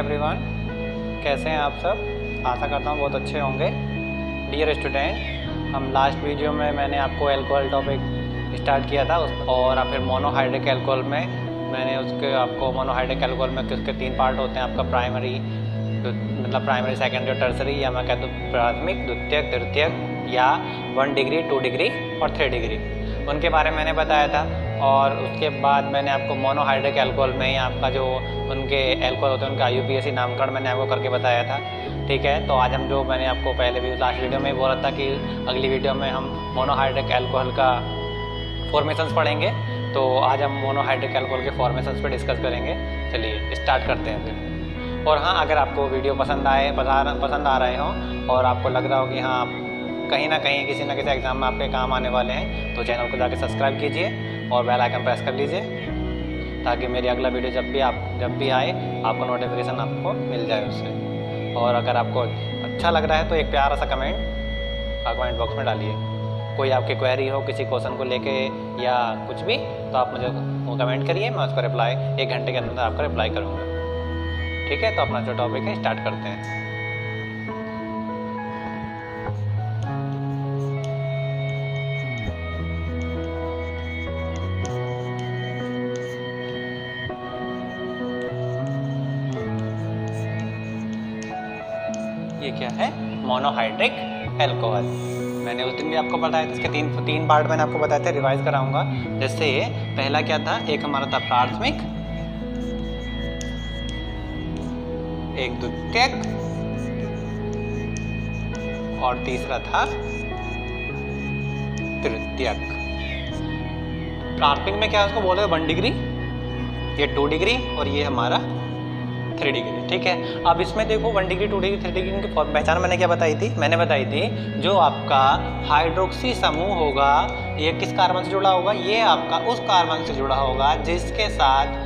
Everyone, कैसे हैं आप सब। आशा करता हूँ बहुत अच्छे होंगे। डियर स्टूडेंट, हम लास्ट वीडियो में मैंने आपको अल्कोहल टॉपिक स्टार्ट किया था और फिर मोनोहाइड्रिक अल्कोहल में मैंने आपको मोनोहाइड्रिक अल्कोहल में उसके 3 पार्ट होते हैं। आपका प्राइमरी मतलब प्राइमरी, सेकेंडरी और टर्सरी, या मैं कहता हूँ प्राथमिक, द्वितीयक, तृतीयक, या 1 डिग्री, 2 डिग्री और 3 डिग्री, उनके बारे में मैंने बताया था। और उसके बाद मैंने आपको मोनोहाइड्रिक अल्कोहल में आपका जो उनके अल्कोहल होते हैं उनका IUPAC नामकरण मैंने आपको करके बताया था। ठीक है, तो आज हम जो मैंने आपको पहले भी लास्ट वीडियो में बोला था कि अगली वीडियो में हम मोनोहाइड्रिक अल्कोहल का फॉर्मेशंस पढ़ेंगे, तो आज हम मोनोहाइड्रिक अल्कोहल के फॉर्मेशंस पे डिस्कस करेंगे। चलिए स्टार्ट करते हैं फिर। और हाँ, अगर आपको वीडियो पसंद आ रहे हों और आपको लग रहा हो कि हाँ कहीं ना कहीं किसी न किसी एग्ज़ाम में आपके काम आने वाले हैं, तो चैनल को जाके सब्सक्राइब कीजिए और बेल आइकन प्रेस कर लीजिए, ताकि मेरी अगला वीडियो जब भी आए आपको नोटिफिकेशन आपको मिल जाए उससे। और अगर आपको अच्छा लग रहा है तो एक प्यारा सा कमेंट बॉक्स में डालिए। कोई आपकी क्वेरी हो किसी क्वेश्चन को लेके या कुछ भी, तो आप मुझे वो कमेंट करिए, मैं उसका रिप्लाई 1 घंटे के अंदर आपका रिप्लाई करूँगा। ठीक है, तो अपना जो टॉपिक है स्टार्ट करते हैं। ये क्या है? Monohydric alcohol. मैंने उस दिन भी आपको बताया था, इसके तीन पार्ट मैंने आपको बताया था, रिवाइज कराऊंगा। जैसे पहला क्या था, एक हमारा था प्राथमिक, एक द्वितीयक और तीसरा था तृतीयक। प्राथमिक में क्या उसको बोलते हैं 1 डिग्री, ये 2 डिग्री और ये हमारा 3 डिग्री। ठीक है, अब इसमें देखो 1 डिग्री, 2 डिग्री, 3 डिग्री की पहचान मैंने क्या बताई थी? मैंने बताई थी जो आपका हाइड्रोक्सी समूह होगा, ये किस कार्बन से जुड़ा होगा? ये आपका उस कार्बन से जुड़ा होगा जिसके साथ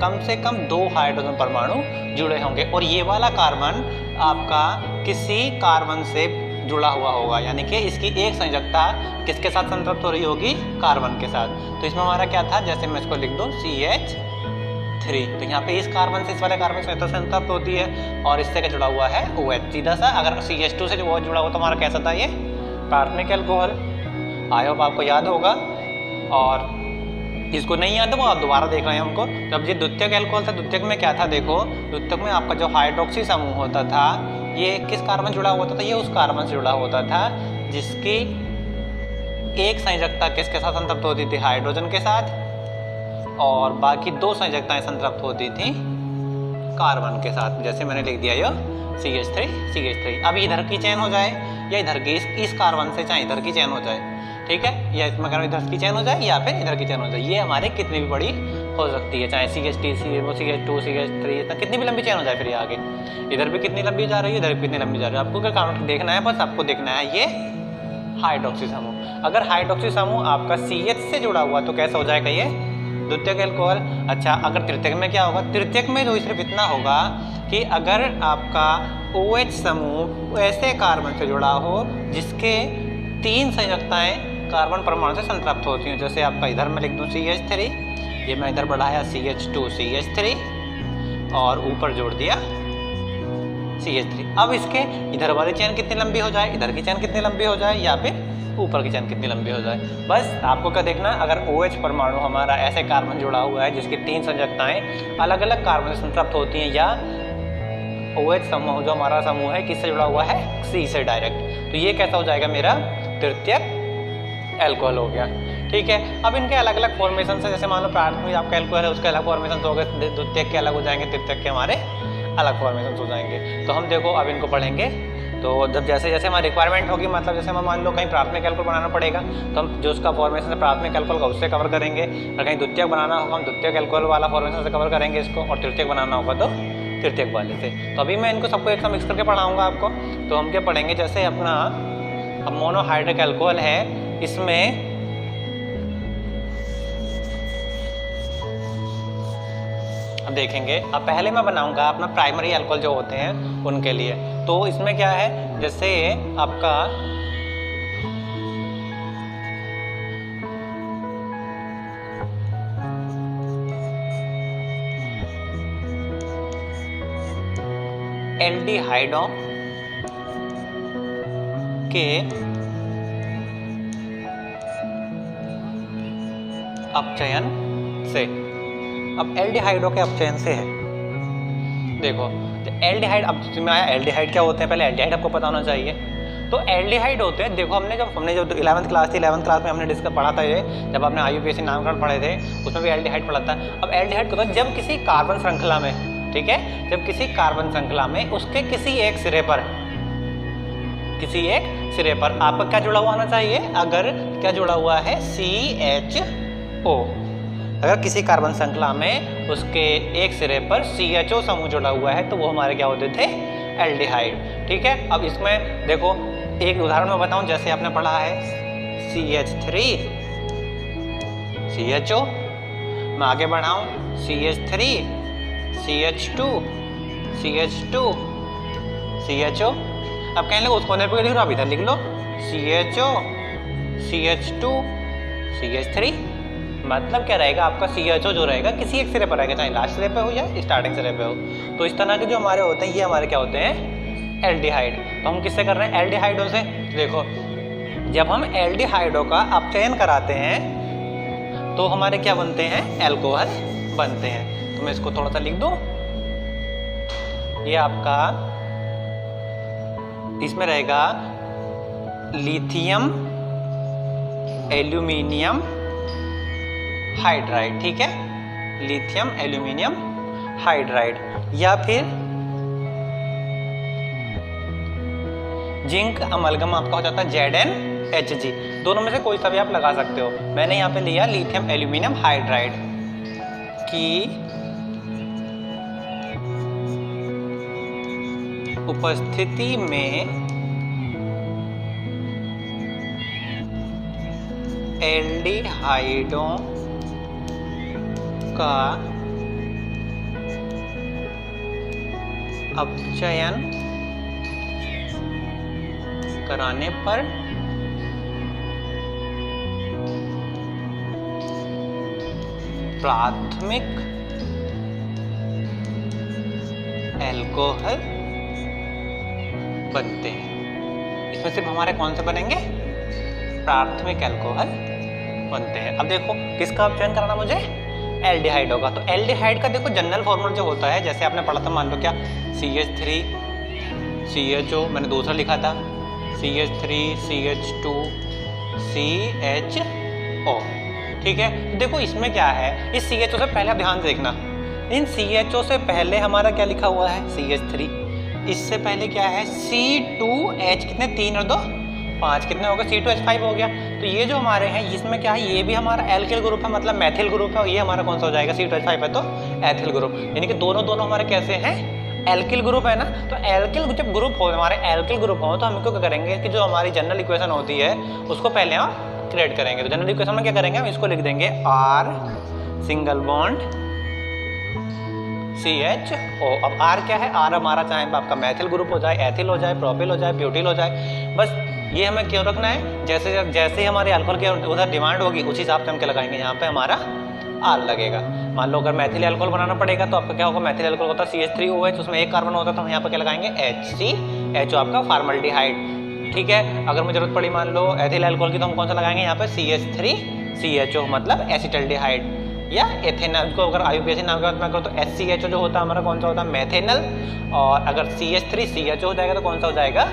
कम से कम 2 हाइड्रोजन परमाणु जुड़े होंगे, और ये वाला कार्बन आपका किसी कार्बन से जुड़ा हुआ होगा, यानी कि इसकी एक संयोजकता किसके साथ संतृप्त हो रही होगी? कार्बन के साथ। तो इसमें हमारा क्या था? जैसे मैं इसको लिख दूं CH3, तो यहाँ पे इस कार्बन से इस वाले कार्बन से तो संतृप्त होती है, और इससे क्या जुड़ा हुआ है? OH। सीधा सा अगर CH2 से जो OH जुड़ा हुआ तो हमारा कैसा था? ये प्राथमिक अल्कोहल। आई होप आपको याद होगा, और जिसको नहीं याद है वो आप दोबारा देख रहे हैं हमको। जब ये द्वितीयक अल्कोहल था, द्वितीयक में क्या था? देखो, द्वितीयक में आपका जो हाइड्रोक्सी समूह होता था, ये किस कार्बन से जुड़ा होता था? ये उस कार्बन से जुड़ा होता था जिसकी एक संयोजकता किसके साथ संतृप्त होती थी? हाइड्रोजन के साथ, और बाकी 2 संयोजकताएं संतृप्त होती थी कार्बन के साथ। जैसे मैंने लिख दिया ये CH3। अब इधर की चेन हो जाए या इधर की, इस कार्बन से चाहे इधर की चेन हो जाए, ठीक है, या इसमें अगर इधर की चेन हो जाए या फिर इधर की चेन हो जाए, ये हमारे कितनी भी बड़ी हो सकती है, चाहे CH2, CH3, कितनी भी लंबी चेन हो जाए। फिर ये आगे इधर भी कितनी लंबी जा रही है, इधर भी कितनी लंबी जा रही है, आपको क्या काउंट देखना है? बस आपको देखना है ये हाइड्रोक्सी समूह। अगर हाइड्रोक्सी समूह आपका CH से जुड़ा हुआ तो कैसा हो जाएगा? ये द्वितीयक अल्कोहल। अच्छा, अगर तृतीयक में क्या होगा? तृतीयक में तो सिर्फ इतना होगा कि अगर आपका OH समूह ऐसे कार्बन से जुड़ा हो जिसके 3 संयोजकताएं कार्बन परमाणु से संतृप्त होती हैं। जैसे आपका इधर मैं लिख दूं CH3, ये मैं इधर बढ़ाया CH2 CH3 और ऊपर जोड़ दिया CH3। अब इसके इधर वाली चेन कितनी लंबी हो जाए, इधर की चेन कितनी लंबी हो जाए, या फिर ऊपर की चेन कितनी लंबी हो जाए। बस आपको क्या देखना, अगर OH परमाणु हमारा ऐसे कार्बन जुड़ा हुआ है जिसकी 3 संयोजकताएं अलग अलग कार्बन से संतृप्त होती हैं, या OH समूह जो हमारा समूह है किससे जुड़ा हुआ है? C से डायरेक्ट, तो ये कैसा हो जाएगा? मेरा तृतीयक अल्कोहल हो गया। ठीक है, अब इनके अलग अलग फॉर्मेशन है। जैसे मान लो प्राथमिक आपका अल्कोहल है, उसके अलग फॉर्मेशन हो गए, द्वितीयक के अलग हो जाएंगे, तृतीयक के हमारे अलग फॉर्मेशन हो जाएंगे। तो हम देखो अब इनको पढ़ेंगे। तो जब जैसे जैसे हमारी रिक्वायरमेंट होगी, मतलब जैसे हम मान लो कहीं प्राथमिक अल्कोहल बनाना पड़ेगा, तो हम जो उसका फॉर्मेशन है प्राथमिक अल्कोहल का उससे कवर करेंगे, और कहीं द्वितीयक बनाना होगा हम द्वितीयक अल्कोहल वाला फॉर्मेशन से कवर करेंगे इसको, और तृतीयक बनाना होगा तो तृतीयक वाले से। तो अभी मैं इनको सबको एक साथ मिक्स करके पढ़ाऊँगा आपको। तो हम क्या पढ़ेंगे? जैसे अपना अब मोनोहाइड्रिक अल्कोहल है, इसमें अब देखेंगे। अब पहले मैं बनाऊंगा अपना प्राइमरी अल्कोहल जो होते हैं उनके लिए। तो इसमें क्या है, जैसे आपका एल्डिहाइडों के अपचयन से। अब एल्डिहाइडों के अपचयन से है, देखो एल्डिहाइड, अब में आया एल्डिहाइड क्या होते हैं, पहले एल्डिहाइड आपको पता होना चाहिए। तो एल्डिहाइड होते हैं, देखो हमने जो 11th क्लास थी, 11th क्लास में हमने डिस्कस पढ़ा था ये, जब आपने IUPAC नामकरण पढ़े थे उसमें भी एल्डिहाइड पढ़ा था। अब एल्डिहाइड क्या होता है, जब किसी कार्बन श्रृंखला में, ठीक है, जब किसी कार्बन श्रृंखला में उसके किसी एक सिरे पर आपका क्या जुड़ा हुआ होना चाहिए, अगर क्या जुड़ा हुआ है CHO, अगर किसी कार्बन श्रृंखला में उसके एक सिरे पर CHO समूह जुड़ा हुआ है तो वो हमारे क्या होते थे, एल्डिहाइड। ठीक है, अब इसमें देखो एक उदाहरण मैं बताऊं, जैसे आपने पढ़ा है CH3 CHO, मैं आगे बढ़ाऊं CH3 CH2 CH2 CHO। अब कहने लगे उसको पे लिख लो, आप इधर लिख लो CHO CH2 CH3। मतलब क्या रहेगा, आपका CHO जो रहेगा किसी एक सिरे पर रहेगा, चाहे लास्ट सिरे पे हो या स्टार्टिंग सिरे पे हो। तो इस तरह के जो हमारे होते हैं ये हमारे क्या होते हैं, एल्डिहाइड। तो हम किससे कर रहे हैं, एल्डिहाइडों से। देखो जब हम एल्डिहाइडों का अपचयन कराते हैं तो हमारे क्या बनते हैं, एल्कोहल बनते हैं। तो मैं इसको थोड़ा सा लिख दूं, ये आपका इसमें रहेगा लिथियम एल्यूमिनियम हाइड्राइड। ठीक है, लिथियम एल्यूमिनियम हाइड्राइड, या फिर जिंक अमलगम आपका हो जाता है ZnHg। दोनों में से कोई सा भी आप लगा सकते हो। मैंने यहाँ पे लिया लिथियम एल्यूमिनियम हाइड्राइड की उपस्थिति में एल्डिहाइडों का अपचयन कराने पर प्राथमिक एल्कोहल बनते हैं। इसमें सिर्फ हमारे कौन से बनेंगे, प्राथमिक एल्कोहल बनते हैं। अब देखो किसका अपचयन कराना मुझे, एल्डिहाइड होगा। तो एल्डिहाइड का देखो जनरल फॉर्मूला जो होता है, जैसे आपने पढ़ा था, मान लो क्या CH3 CHO, मैंने दूसरा लिखा था CH3 CH2 CHO। ठीक है, देखो इसमें क्या है, इस CHO से पहले आप ध्यान से देखना, इन CHO से पहले हमारा क्या लिखा हुआ है, CH3। इससे पहले क्या है, C2H, कितने 3 और 2 5, कितने हो गए, C2H5 हो गया। तो ये जो हमारे हैं इसमें क्या है, ये भी हमारा एल्किल ग्रुप है, मतलब मैथिल ग्रुप है। और ये हमारा कौन सा हो जाएगा, C2H5 है तो एथिल ग्रुप। यानी कि दोनों हमारे कैसे हैं, एल्किल ग्रुप है ना। तो एल्किल जब ग्रुप हो, हमारे एल्किल ग्रुप हो, तो हम क्या करेंगे कि जो हमारी जनरल इक्वेशन होती है उसको पहले हम क्रिएट करेंगे। तो जनरल इक्वेशन में क्या करेंगे, हम इसको लिख देंगे R सिंगल बॉन्ड CHO। अब R क्या है, R हमारा चाहे आपका मैथिल ग्रुप हो जाए, एथिल हो जाए, प्रोपिल हो जाए, ब्यूटिल हो जाए, बस ये हमें क्यों रखना है, जैसे जैसे हमारे अल्कोहल के उधर डिमांड होगी उस हिसाब से हम क्या लगाएंगे, यहाँ पे हमारा R लगेगा। मान लो अगर मैथिल अल्कोहल बनाना पड़ेगा तो आपका क्या होगा, मैथिल अल्कोहल होता है CH3OH, उसमें एक कार्बन होता है, तो हम यहाँ पे क्या लगाएंगे, HCHO आपका फार्मल्डिहाइड। ठीक है, अगर मुझे जरूरत पड़ी मान लो एथिल अल्कोहल की, तो हम कौन सा लगाएंगे यहाँ पे, CH3CHO मतलब एसिटल्डिहाइड या एथेनॉल। को अगर IUPAC नाम की बात मैं करूँ तो HCHO जो होता है हमारा कौन सा होता है, मेथेनल। और अगर CH3CHO हो जाएगा तो कौन सा हो जाएगा,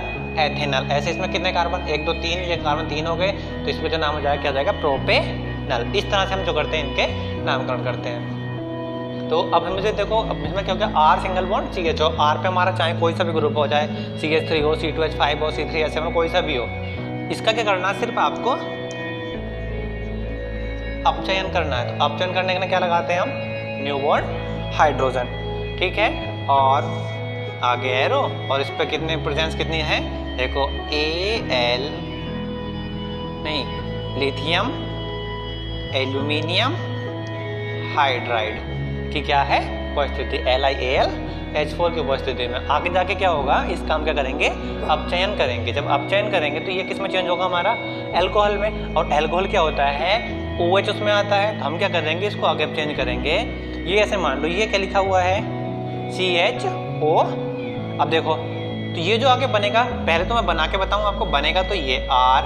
एथेनल। ऐसे इसमें कितने कार्बन, 1 2 3, ये कार्बन 3 हो गए, तो इसमें जो नाम हो जाएगा क्या हो जाएगा, प्रोपेनल। इस तरह से हम जो करते हैं इनके नामकरण करते हैं। तो अब मुझे देखो, अब इसमें क्या हो गया, R single bond CHO। R पे हमारा चाहे कोई सा भी ग्रुप हो जाए, CH3 हो, C2H5 हो, C3H7 कोई सा भी हो, इसका क्या करना है, सिर्फ आपको अपचयन करना है। तो अपचयन करने के लिए क्या लगाते हैं हम, न्यू बॉन्ड हाइड्रोजन। ठीक है, और आगे एरो, और इस पर कितने प्रेजेंस कितनी है, देखो Al नहीं, लिथियम एल्यूमिनियम हाइड्राइड की क्या है उपस्थिति, LiAlH4 की उपस्थिति में। आगे जाके क्या होगा, इस काम क्या करेंगे, अपचयन करेंगे। जब अपचयन करेंगे तो ये किस में चेंज होगा, हमारा एल्कोहल में। और एल्कोहल क्या होता है, OH उसमें आता है, तो हम क्या करेंगे, इसको आगे चेंज करेंगे। ये ऐसे मान लो, ये क्या लिखा हुआ है, CHO अब देखो तो ये जो आगे बनेगा, पहले तो मैं बना के बताऊं आपको, बनेगा तो ये R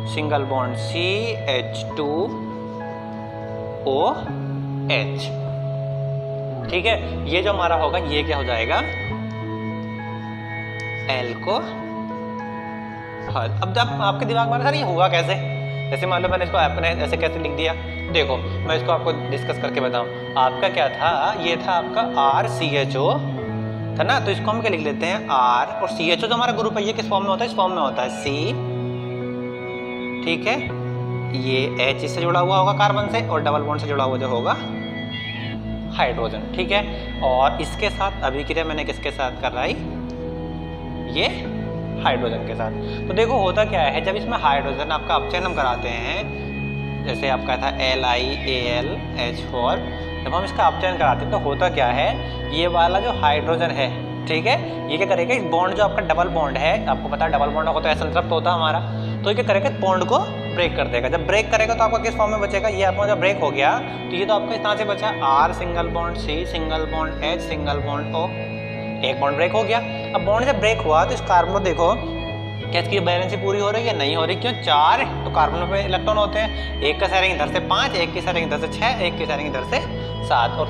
सिंगल बॉन्ड CH2OH, ठीक है। ये जो हमारा होगा ये क्या हो जाएगा, अल्कोहल। अब जब आपके दिमाग में सर ये हुआ कैसे, जैसे मान लो मैंने इसको अपने ऐसे कैसे लिख दिया, देखो मैं इसको आपको डिस्कस करके बताऊं। आपका क्या था, ये था आपका RCHO था ना, तो इसको हम क्या लिख लेते हैं R, और CHO जो हमारा ग्रुप है ये किस फॉर्म में होता है, इस फॉर्म में होता है C, ठीक है। ये H इससे जुड़ा हुआ होगा कार्बन से, और डबल बॉन्ड से जुड़ा हुआ जो होगा हाइड्रोजन, ठीक है। और इसके साथ अभिक्रिया मैंने किसके साथ कराई, ये हाइड्रोजन के साथ। तो देखो होता क्या है, जब इसमें हाइड्रोजन आपका अपचयन हम कराते हैं, जैसे आपका था LiAlH4, जब हम इसका अपचयन कराते हैं तो होता क्या है, ये वाला जो हाइड्रोजन है, ठीक है, ये क्या करेगा, इस बॉन्ड जो आपका डबल बॉन्ड है, आपको पता है डबल बॉन्ड होगा तो ऐसा संतृप्त होता है हमारा, तो ये क्या करेगा, बॉन्ड को ब्रेक कर देगा। जब ब्रेक करेगा तो आपका किस फॉर्म में बचेगा, ये आपका जब ब्रेक हो गया तो ये तो आपका इस तरह से बचा R single bond C single bond H single bond O, एक बॉन्ड ब्रेक हो गया। अब बॉन्ड जब ब्रेक हुआ तो इस कार्बन को देखो क्या इसकी बैलेंस पूरी हो रही है, नहीं हो रही, क्यों, 4 तो कार्बन पे इलेक्ट्रॉन होते हैं, एक का शेयरिंग इधर से 5, एक की शेयरिंग इधर से 6, एक की शेयरिंग इधर से 7, और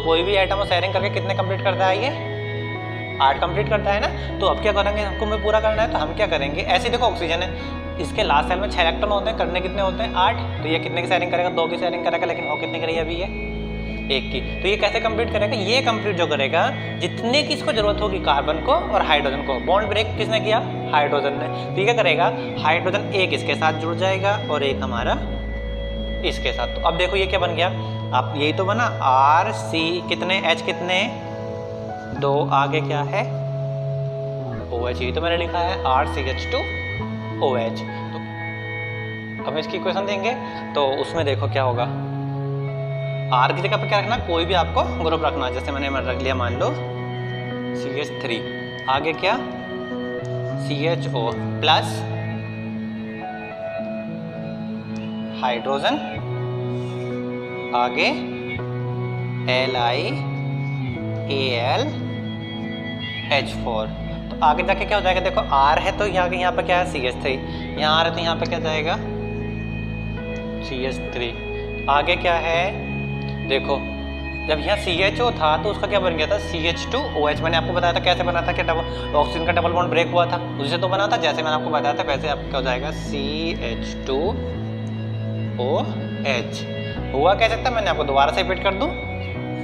कोई भी आइटम शेयरिंग करके कितने कंप्लीट करता है, ये 8 कंप्लीट करता है ना। तो अब क्या करेंगे, हमको में पूरा करना है तो हम क्या करेंगे, ऐसे देखो ऑक्सीजन है, इसके लास्ट सेल में 6 इलेक्ट्रॉन होते हैं, करने कितने होते हैं 8, तो ये कितने की शेयरिंग करेगा, 2 की शेयरिंग करेगा, लेकिन हो कितने करेगी अभी ये 1 की। तो ये कैसे कंप्लीट करेगा, ये कंप्लीट जो करेगा जितने की इसको जरूरत होगी कार्बन को और हाइड्रोजन को, बॉन्ड ब्रेक किसने किया, हाइड्रोजन ने, तो ये क्या करेगा, हाइड्रोजन एक इसके साथ जुड़ जाएगा और एक हमारा इसके साथ। तो अब देखो ये क्या बन गया, आप यही तो बना RC कितने, H कितने 2, आगे क्या है OH, यही तो मैंने लिखा है RCH2OH। तो अब इसकी इक्वेशन देंगे तो उसमें देखो क्या होगा, R की जगह पर क्या रखना, कोई भी आपको ग्रुप रखना, जैसे मैंने रख लिया मान लो CH3, आगे क्या CHO प्लस हाइड्रोजन, आगे LiAlH4। तो आगे जाके क्या हो जाएगा, देखो R है तो यहाँ पे क्या है CH3, यहाँ R है तो यहाँ पे क्या जाएगा CH3, आगे क्या है, देखो जब यहाँ CHO था तो उसका क्या बन गया था CH2OH, मैंने आपको बताया था कैसे बना था कि ऑक्सीजन का डबल बॉन्ड ब्रेक हुआ था, उसी से तो बना था, जैसे मैंने आपको बताया था वैसे आपका हो जाएगा CH2OH। हुआ क्या सकता है, मैंने आपको दोबारा से रिपीट कर दूं,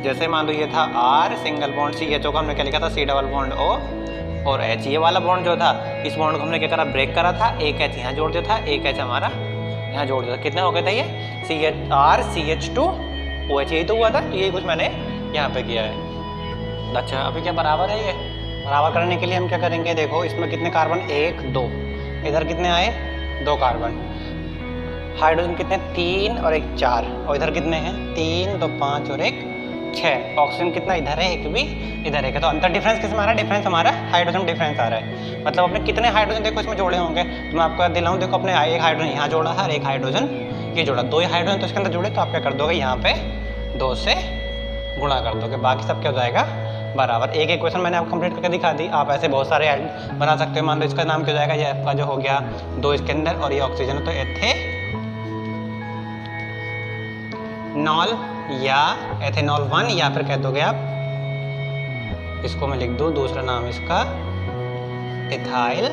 जैसे मान लो ये था R सिंगल बॉन्ड CHO का हमने क्या लिखा था C डबल बॉन्ड O और H, ये वाला बॉन्ड जो था इस बॉन्ड को हमने क्या करा, ब्रेक करा था, एक H यहाँ जोड़ दिया था, एक H हमारा यहाँ जोड़ दिया था, कितने हो गए थे ये RCH2OH, यही तो हुआ था, तो यही कुछ मैंने यहाँ पे किया है। अच्छा अभी क्या बराबर है, ये बराबर करने के लिए हम क्या करेंगे, देखो इसमें कितने कार्बन 1 2, इधर कितने आए 2 कार्बन, हाइड्रोजन कितने 3 और 1 4, और इधर कितने हैं 3 2 5 और 1 6, ऑक्सीजन कितना इधर है 1 भी इधर 1 है, तो अंतर डिफरेंस किस में आ रहा है, डिफरेंस हमारा हाइड्रोजन डिफरेंस आ रहा है, मतलब अपने कितने हाइड्रोजन देखो इसमें जोड़े होंगे, तो मैं आपको दिलाऊं, देखो अपने एक हाइड्रोजन यहाँ जोड़ा है और एक हाइड्रोजन ये जोड़ा, 2 हाइड्रोजन तो इसके अंदर जुड़े, तो आप क्या कर दोगे यहाँ पे 2 से गुणा कर दोगे, बाकी सब क्या हो जाएगा बराबर। एक इक्वेशन मैंने आपको कंप्लीट करके दिखा दी, आप ऐसे बहुत सारे बना सकते हो, मान लो इसका नाम क्या हो जाएगा, ये आपका जो हो गया 2 इसके अंदर और ये ऑक्सीजन, तो एथेनॉल या एथेनॉल 1, या फिर कह दोगे आप, इसको मैं लिख दूं दूसरा नाम इसका इथाइल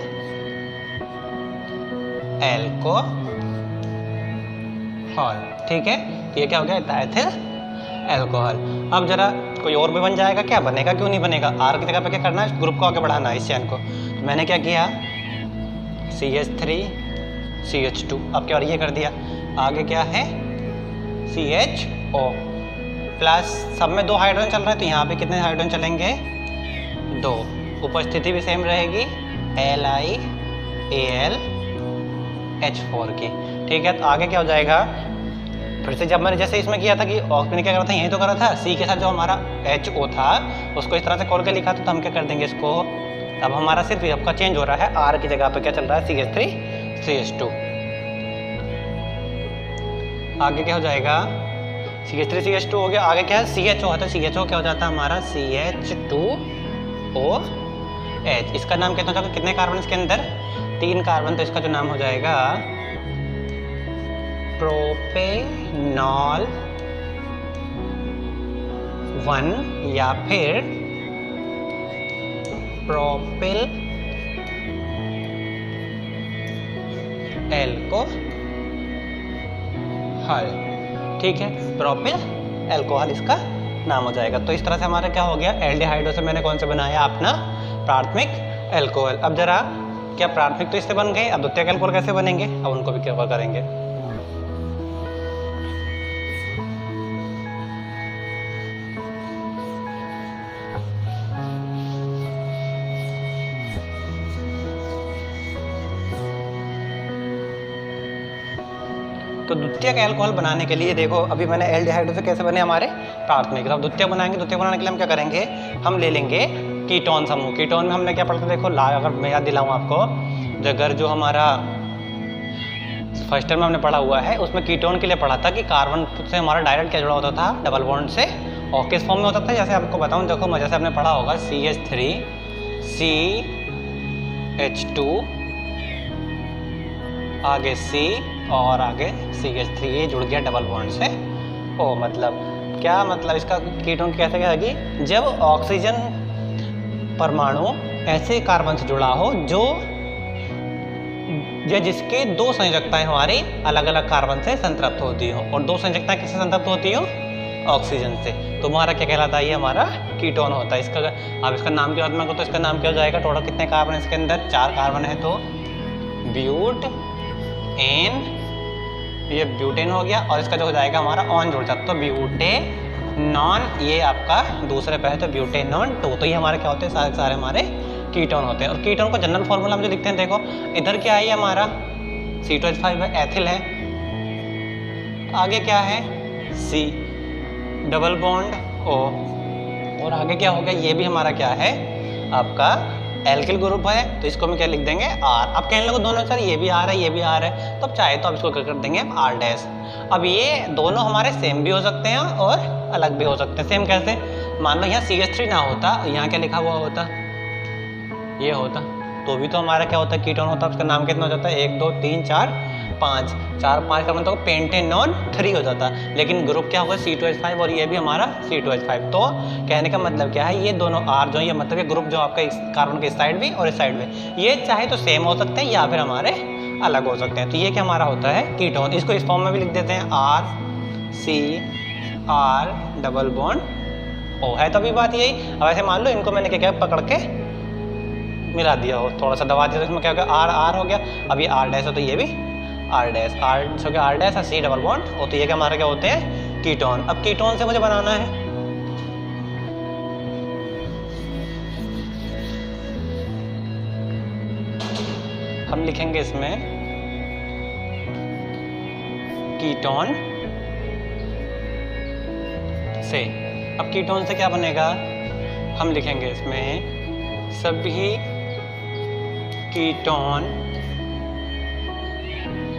एल्कोहल, ठीक है, ये क्या हो गया इथाइल एल्कोहल। अब जरा कोई और भी बन जाएगा, क्या बनेगा, क्यों नहीं बनेगा, R की जगह पे क्या करना है, ग्रुप को आगे बढ़ाना है, इस चैन को, तो मैंने क्या किया CH3 CH2, अब क्या और ये कर दिया, आगे क्या है CHO प्लस, सब में 2 हाइड्रोजन चल रहा है, तो यहाँ पे कितने हाइड्रोजन चलेंगे 2, उपस्थिति भी सेम रहेगी LiAlH4 की, ठीक है। तो आगे क्या हो जाएगा, फिर से जब मैंने जैसे इसमें किया था कि मैंने क्या करा था, यही तो करा था, C के साथ जो हमारा HO था उसको इस तरह से खोल के लिखा था, तो हम क्या कर देंगे इसको, अब हमारा सिर्फ आपका चेंज हो रहा है, R की जगह पे क्या चल रहा है CH3 CH2, आगे क्या हो जाएगा CH3 CH2 हो गया, आगे क्या है CHO है, तो CHO क्या हो जाता है हमारा CH2O H। इसका नाम क्या हो जाएगा, कितने कार्बन इसके अंदर, 3 कार्बन, तो इसका जो नाम हो जाएगा प्रोपेनॉल 1 या फिर प्रोपिल एल्कोहल। ठीक है, प्रोपिल एल्कोहल इसका नाम हो जाएगा। तो इस तरह से हमारा क्या हो गया, एल्डिहाइडो से मैंने कौन से बनाया, अपना प्राथमिक एल्कोहल। अब जरा क्या प्राथमिक तो इससे बन गए, अब द्वितीयक एल्कोहल कैसे बनेंगे, अब उनको भी कवर करेंगे। तो द्वितीयक अल्कोहल बनाने के लिए देखो, अभी मैंने एल्डिहाइडो से कैसे बने हमारे प्राथमिक, अब द्वितीयक बनाएंगे। द्वितीयक बनाने के लिए हम क्या करेंगे, हम ले लेंगे कीटोन समूह। कीटोन में हमने क्या पढ़ा था, देखो अगर मैं याद दिलाऊं आपको, अगर जो हमारा फर्स्ट ईयर में हमने पढ़ा हुआ है उसमें कीटोन के लिए पढ़ा था कि कार्बन से हमारा डायरेक्ट क्या जुड़ा होता था, डबल बॉन्ड से, और किस फॉर्म में होता था, जैसे आपको बताऊं, देखो जैसे आपने पढ़ा होगा CH3 CH2 आगे C और आगे CH3, ये जुड़ गया डबल बॉन्ड से O। मतलब क्या मतलब इसका, कीटोन कैसे क्या है कि जब ऑक्सीजन परमाणु ऐसे कार्बन से जुड़ा हो जो जिसके 2 संयोजकताएं हमारी अलग अलग कार्बन से संतृप्त होती हो, और 2 संयोजकताएं किससे संतृप्त होती हो, ऑक्सीजन से, तो हमारा क्या कहलाता है, ये हमारा कीटोन होता है। इसका अब इसका नाम क्या होता है, तो इसका नाम क्या हो जाएगा, टोटल कितने कार्बन इसके अंदर, 4 कार्बन है, तो ब्यूट एन, ये ब्यूटेन हो गया, और इसका जो हो जाएगा हमारा ऑन जुड़ जाता, तो ब्यूटेनॉन, ये आपका दूसरे पे है, तो ब्यूटेनॉन 2। तो ये हमारे क्या होते हैं, सारे सारे हमारे कीटोन होते हैं। और कीटोन को जनरल फॉर्मूला हम जो लिखते हैं, देखो इधर क्या है, हमारा C2H5 है, एथिल है, आगे क्या है C डबल बॉन्ड O, और आगे क्या हो गया, ये भी हमारा क्या है, आपका एल्किल ग्रुप है, तो इसको हम क्या लिख देंगे R। अब कहने लगे दोनों सर ये भी R है, ये भी R है, तो अब चाहे तो अब इसको क्या कर देंगे R डैश। अब ये दोनों हमारे सेम भी हो सकते हैं और अलग भी हो सकते हैं। सेम कैसे, मान लो यहाँ CH3 ना होता, यहाँ क्या लिखा हुआ होता, ये होता, तो भी तो हमारा क्या होता है, कीटोन होता, उसका नाम कितना हो जाता है, 1 2 3 4 5, 4 5 का मतलब पेंटेनॉन 3 हो जाता। लेकिन ग्रुप क्या होगा, C2H5, और ये भी हमारा C2H5। तो कहने का मतलब क्या है, ये दोनों R जो, ये मतलब ये ग्रुप जो आपका इस कार्बन के इस साइड भी और इस साइड में, ये चाहे तो सेम हो सकते हैं या फिर हमारे अलग हो सकते हैं। तो ये क्या हमारा होता है, कीटोन। इसको इस फॉर्म में भी लिख देते हैं, RCR डबल बॉन्ड O है। तो अभी बात यही, अब ऐसे मान लो इनको मैंने क्या पकड़ के मिला दिया हो, थोड़ा सा दबा दिया, तो इसमें क्या हो गया, R हो गया। अब ये R डैश हो, तो ये भी R डैश, R गया R डैश और C डबल बॉन्ड O। तो ये क्या हमारा क्या होते हैं, कीटोन। अब कीटोन से मुझे बनाना है, हम लिखेंगे इसमें कीटोन से। अब कीटोन से क्या बनेगा, हम लिखेंगे इसमें सभी कीटोन,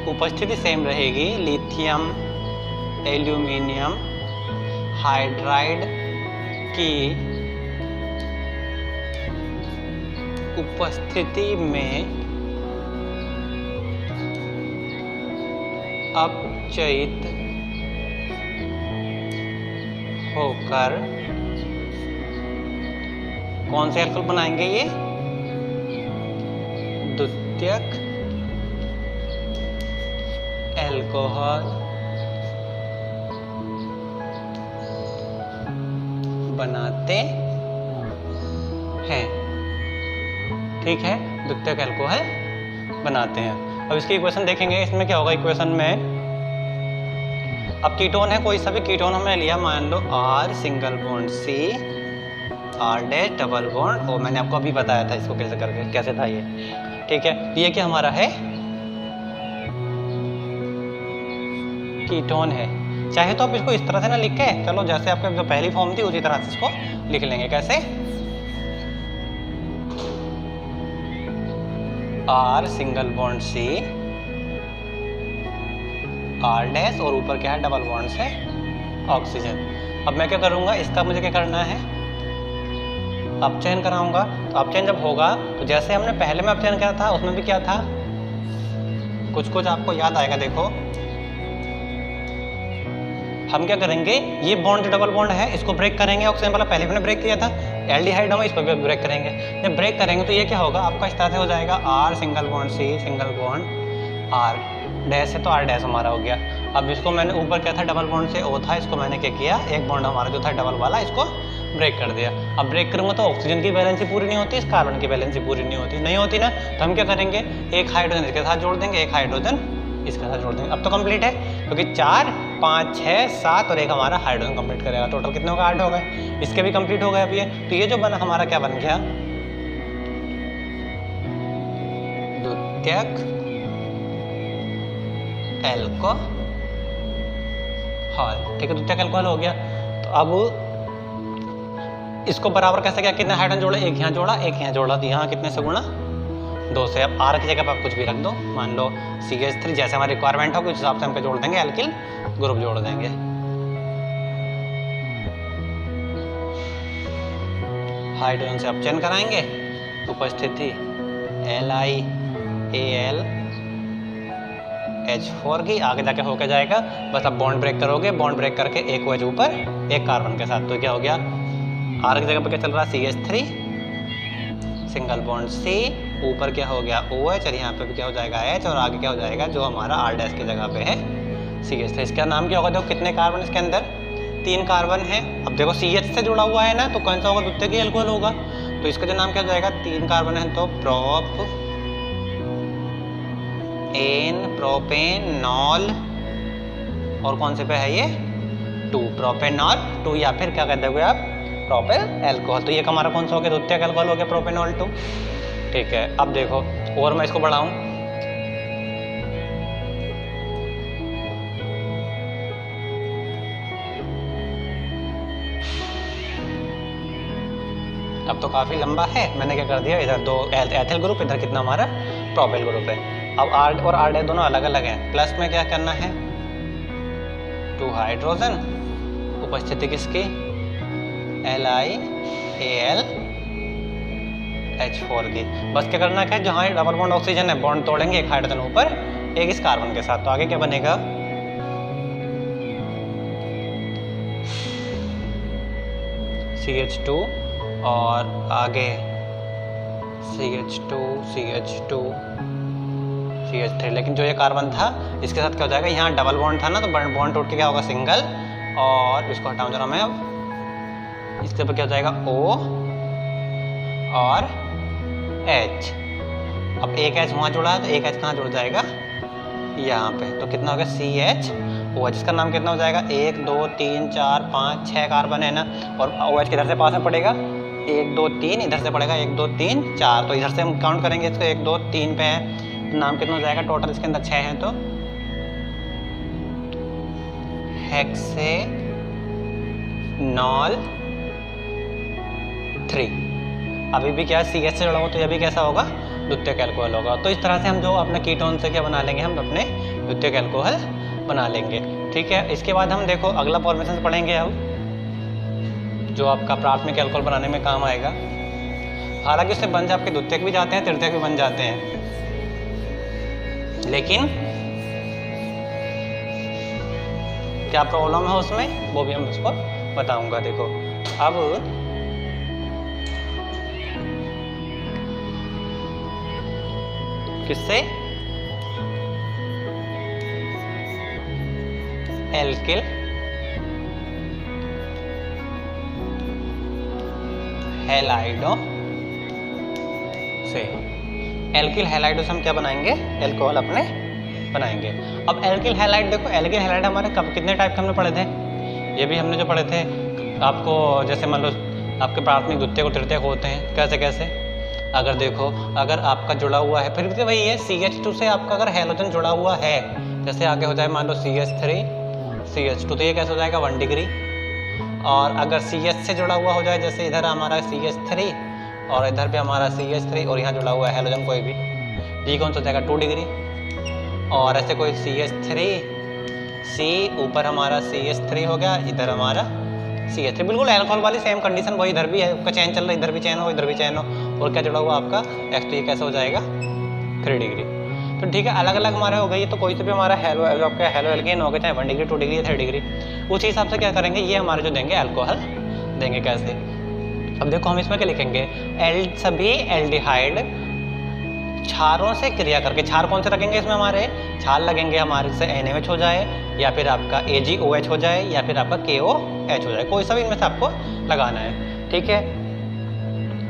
उपस्थिति सेम रहेगी, लिथियम एल्यूमिनियम हाइड्राइड की उपस्थिति में अपचयित होकर कौन से एल्कोहल बनाएंगे, ये द्वितीयक एल्कोहल बनाते हैं। ठीक है, द्वितीयक एल्कोहल बनाते हैं। अब इसकी इक्वेशन देखेंगे, इसमें क्या होगा इक्वेशन में, अब कीटोन है कोई सा भी कीटोन हमने लिया, मान लो R single bond C R dash double bond O। मैंने आपको अभी बताया था इसको कैसे करके, कैसे था ये। ठीक है, ये क्या हमारा है, कीटोन है। चाहे तो आप इसको इस तरह से ना लिख के, चलो जैसे आपके जो पहली फॉर्म थी उसी तरह से इसको लिख लेंगे। कैसे, R single bond C R dash और ऊपर क्या है, डबल बॉन्ड से ऑक्सीजन। अब मैं क्या करूँगा, इसका मुझे क्या करना है, अपचयन कराऊंगा। तो अपचयन जब होगा तो जैसे हमने पहले में अपचयन किया था उसमें भी क्या था, कुछ कुछ आपको याद आएगा। देखो हम क्या करेंगे, ये बॉन्ड जो डबल बॉन्ड है इसको ब्रेक करेंगे। ऑक्सीजन वाला पहले हमने ब्रेक किया था, एल्डिहाइड होगा, इसको भी ब्रेक करेंगे। जब ब्रेक करेंगे तो ये क्या होगा आपका, इस तरह से हो जाएगा R single bond C single bond R dash है तो R डैश हमारा हो गया। अब इसको मैंने ऊपर क्या था, डबल बॉन्ड से O था, इसको मैंने क्या किया, एक बॉन्ड हमारा जो था डबल वाला इसको ब्रेक कर दिया। अब ब्रेक करूंगा तो ऑक्सीजन की बैलेंसी पूरी नहीं होती, इस कार्बन की बैलेंसी पूरी नहीं होती ना, तो हम क्या करेंगे, एक हाइड्रोजन इसके साथ जोड़ देंगे, एक हाइड्रोजन इसके साथ जोड़ देंगे। अब तो कंप्लीट है क्योंकि 4 5 6 7 और एक हमारा हाइड्रोजन कंप्लीट करेगा। टोटल कितने होगा, 8 हो गए। इसके भी कंप्लीट हो गए अब ये। तो ये जो बना हमारा क्या बन गया, द्वितीयक एल्कोहल। ठीक है, द्वितीयक एल्कोहल हो गया। तो अब इसको बराबर कैसे क्या, कितने हाइड्रोजन जोड़े, एक यहाँ जोड़ा एक यहाँ जोड़ा, तो यहाँ कितने से गुणा, 2 से। अब R की जगह पर आप कुछ भी रख दो, मान लो CH3 जैसे हमारी रिक्वायरमेंट हो उस हिसाब से हम जोड़ देंगे, एल्किल ग्रुप जोड़ देंगे। हाइड्रोजन से अपचयन कराएंगे, उपस्थिति LiAl H4 की, आगे जाके होके जाएगा। बस अब बॉन्ड ब्रेक करोगे, बॉन्ड ब्रेक करके एक OH ऊपर एक कार्बन के साथ, तो क्या हो गया, R की जगह पर क्या चल रहा है, CH3 सिंगल बॉन्ड C, ऊपर क्या हो गया OH और यहाँ पे भी क्या हो जाएगा H, और आगे क्या हो जाएगा जो हमारा R डैश की जगह पे है CH3। इसका नाम क्या होगा, देखो कितने कार्बन इसके अंदर, 3 कार्बन है। अब देखो CH से जुड़ा हुआ है ना, तो कौन सा होगा, द्वितीयक एल्कोहल होगा। तो इसका जो नाम क्या हो जाएगा, 3 कार्बन है तो प्रोपेनॉल, और कौन से पे है ये 2, प्रोपेनॉल 2, या फिर क्या कहते हो आप, प्रोपेन एल्कोहल। तो ये हमारा कौन सा हो गया, द्वितीयक एल्कोहल हो गया, प्रोपेनॉल 2। ठीक है, अब देखो और मैं इसको बढ़ाऊं, अब तो काफी लंबा है। मैंने क्या कर दिया, इधर 2 एथिल ग्रुप, इधर कितना हमारा प्रोपेल ग्रुप है। अब R और R डैश दोनों अलग अलग हैं। प्लस में क्या करना है, 2 हाइड्रोजन, उपस्थिति किसकी, LiAl H4 की। बस क्या करना है, जहाँ डबल बॉन्ड ऑक्सीजन है बॉन्ड तोड़ेंगे, एक हाइड्रोजन ऊपर एक इस कार्बन के साथ। तो आगे क्या बनेगा, CH2 और आगे CH2 CH2 CH3। लेकिन जो ये कार्बन था इसके साथ क्या हो जाएगा, यहाँ डबल बॉन्ड था ना, तो बॉन्ड टूट के क्या होगा, सिंगल, और इसको हटाऊं जरा मैं। अब इसके ऊपर क्या हो जाएगा, O और H। अब एक H वहाँ जुड़ा है तो एक H कहाँ जुड़ जाएगा, यहाँ पे। तो कितना हो गया, CHOH। इसका नाम कितना हो जाएगा, 1 2 3 4 5 6 कार्बन है ना, और OH किधर से पास में पड़ेगा, 1 2 3, इधर से पड़ेगा 1 2 3 4। तो इधर से हम काउंट करेंगे इसको, 1 2 3 पे है, तो नाम कितना हो जाएगा, टोटल इसके अंदर 6 हैं, तो हेक्सेनॉल 3। अभी भी क्या CH से जुड़ा हुआ, तो यह भी कैसा होगा, द्वितीयक एल्कोहल होगा। तो इस तरह से हम जो अपने कीटोन से क्या बना लेंगे, हम अपने द्वितीयक एल्कोहल बना लेंगे। ठीक है, इसके बाद हम देखो अगला फॉर्मेशन पढ़ेंगे हम, जो आपका प्राथमिक एल्कोहल बनाने में काम आएगा। हालांकि उससे बन आपके द्वितीयक भी जाते हैं, तृतीयक भी बन जाते हैं, लेकिन क्या प्रॉब्लम है उसमें वो भी हम उसको बताऊंगा। देखो अब किससे, एल्किल हैलाइडो से। एल्किल हैलाइडो से हम क्या बनाएंगे, एल्कोहल अपने बनाएंगे। अब एल्किल हैलाइड देखो, एल्किल हैलाइड हमारे कब कितने टाइप के हमने पढ़े थे, ये भी हमने जो पढ़े थे आपको, जैसे मान लो आपके प्राथमिक द्वितीयक और तृतीयक होते हैं, कैसे कैसे। अगर देखो, अगर आपका जुड़ा हुआ है, फिर भी वही है, CH2 से आपका अगर हैलोजन जुड़ा हुआ है, जैसे आगे हो जाए मान लो CH3 CH2, तो ये कैसे हो जाएगा 1 डिग्री। और अगर CH से जुड़ा हुआ हो जाए, जैसे इधर हमारा CH3 और इधर पे हमारा CH3 और यहाँ जुड़ा हुआ है हैलोजन कोई भी, ये कौन सा हो जाएगा 2 डिग्री। और ऐसे कोई CH3 C ऊपर हमारा CH3 हो गया, इधर हमारा CH3। बिल्कुल अल्कोहल वाली सेम कंडीशन वही इधर भी है, आपका चैन चल रहा है, इधर भी चैन हो इधर भी चैन हो, और क्या जुड़ा हुआ आपका X, तो ये कैसे हो जाएगा 3 डिग्री। तो ठीक है, अलग अलग हमारे हो गई, तो कोई से भी हमारा हेलो जो आपका हेलो एल्केन हो गया, चाहे 1 डिग्री 2 डिग्री या 3 डिग्री, उस हिसाब से क्या करेंगे, ये हमारे जो देंगे अल्कोहल देंगे। कैसे, अब देखो हम इसमें क्या लिखेंगे, सभी एल्डिहाइड क्षारों से क्रिया करके, क्षार कौन से रखेंगे इसमें, हमारे क्षार लगेंगे हमारे से NaOH हो जाए, या फिर आपका AgOH हो जाए, या फिर आपका KOH हो जाए, कोई सा भी इनमें से आपको लगाना है। ठीक है,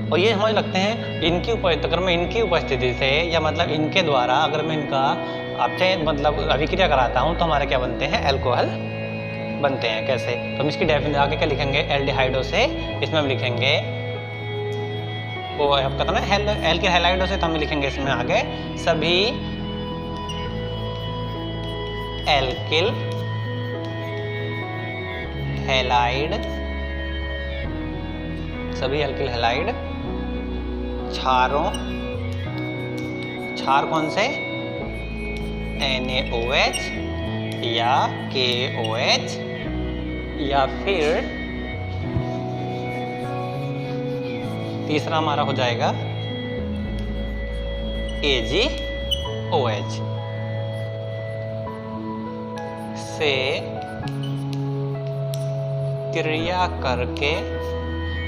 और ये समझ लगते हैं इनकी उपस्थिति, अगर मैं इनकी उपस्थिति से या मतलब इनके द्वारा अगर मैं इनका आपसे मतलब अभिक्रिया कराता हूँ तो हमारे क्या बनते हैं, अल्कोहल बनते हैं। कैसे, तो हम इसकी डेफिनेशन आगे क्या लिखेंगे, एल्डिहाइडो से, इसमें हम लिखेंगे वो आपका था ना एल्किल हैलाइडो से, तो हम लिखेंगे इसमें आगे सभी एल्किल हैलाइड, सभी एल्किल हैलाइड क्षारों, क्षार कौन से, NaOH या KOH, या फिर तीसरा हमारा हो जाएगा AgOH से क्रिया करके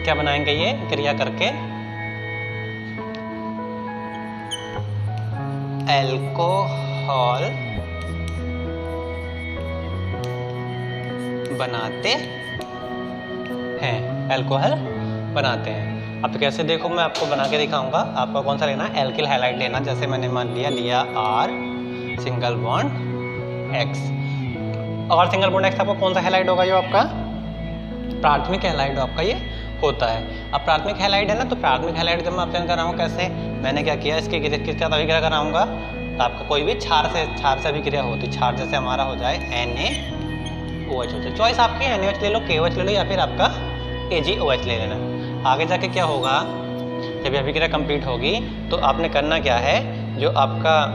क्या बनाएंगे, ये क्रिया करके अल्कोहल बनाते हैं, अल्कोहल बनाते हैं। अब कैसे, देखो मैं आपको बना के दिखाऊंगा, आपको कौन सा लेना है, एल्किल हैलाइड लेना। जैसे मैंने मान लिया R सिंगल बॉन्ड X, और सिंगल बॉन्ड X आपको कौन सा हैलाइड होगा, जो आपका प्राथमिक हैलाइड आपका ये होता है। अब प्राथमिक हैलाइड है ना, तो प्राथमिक हैलाइड जब मैं ऑप्शन कर रहा हूँ, कैसे मैंने क्या किया, इसके किसके साथ अभिक्रिया कराऊंगा, तो आपका कोई भी क्षार से अभिक्रिया होती, क्षार जैसे हमारा हो जाए NaOH हो जाए, चॉइस आपकी NaOH ले लो, KOH ले लो, या फिर आपका AgOH ले लेना। आगे जाके क्या होगा, जब ये अभिक्रिया कंप्लीट होगी तो आपने करना क्या है, जो आपका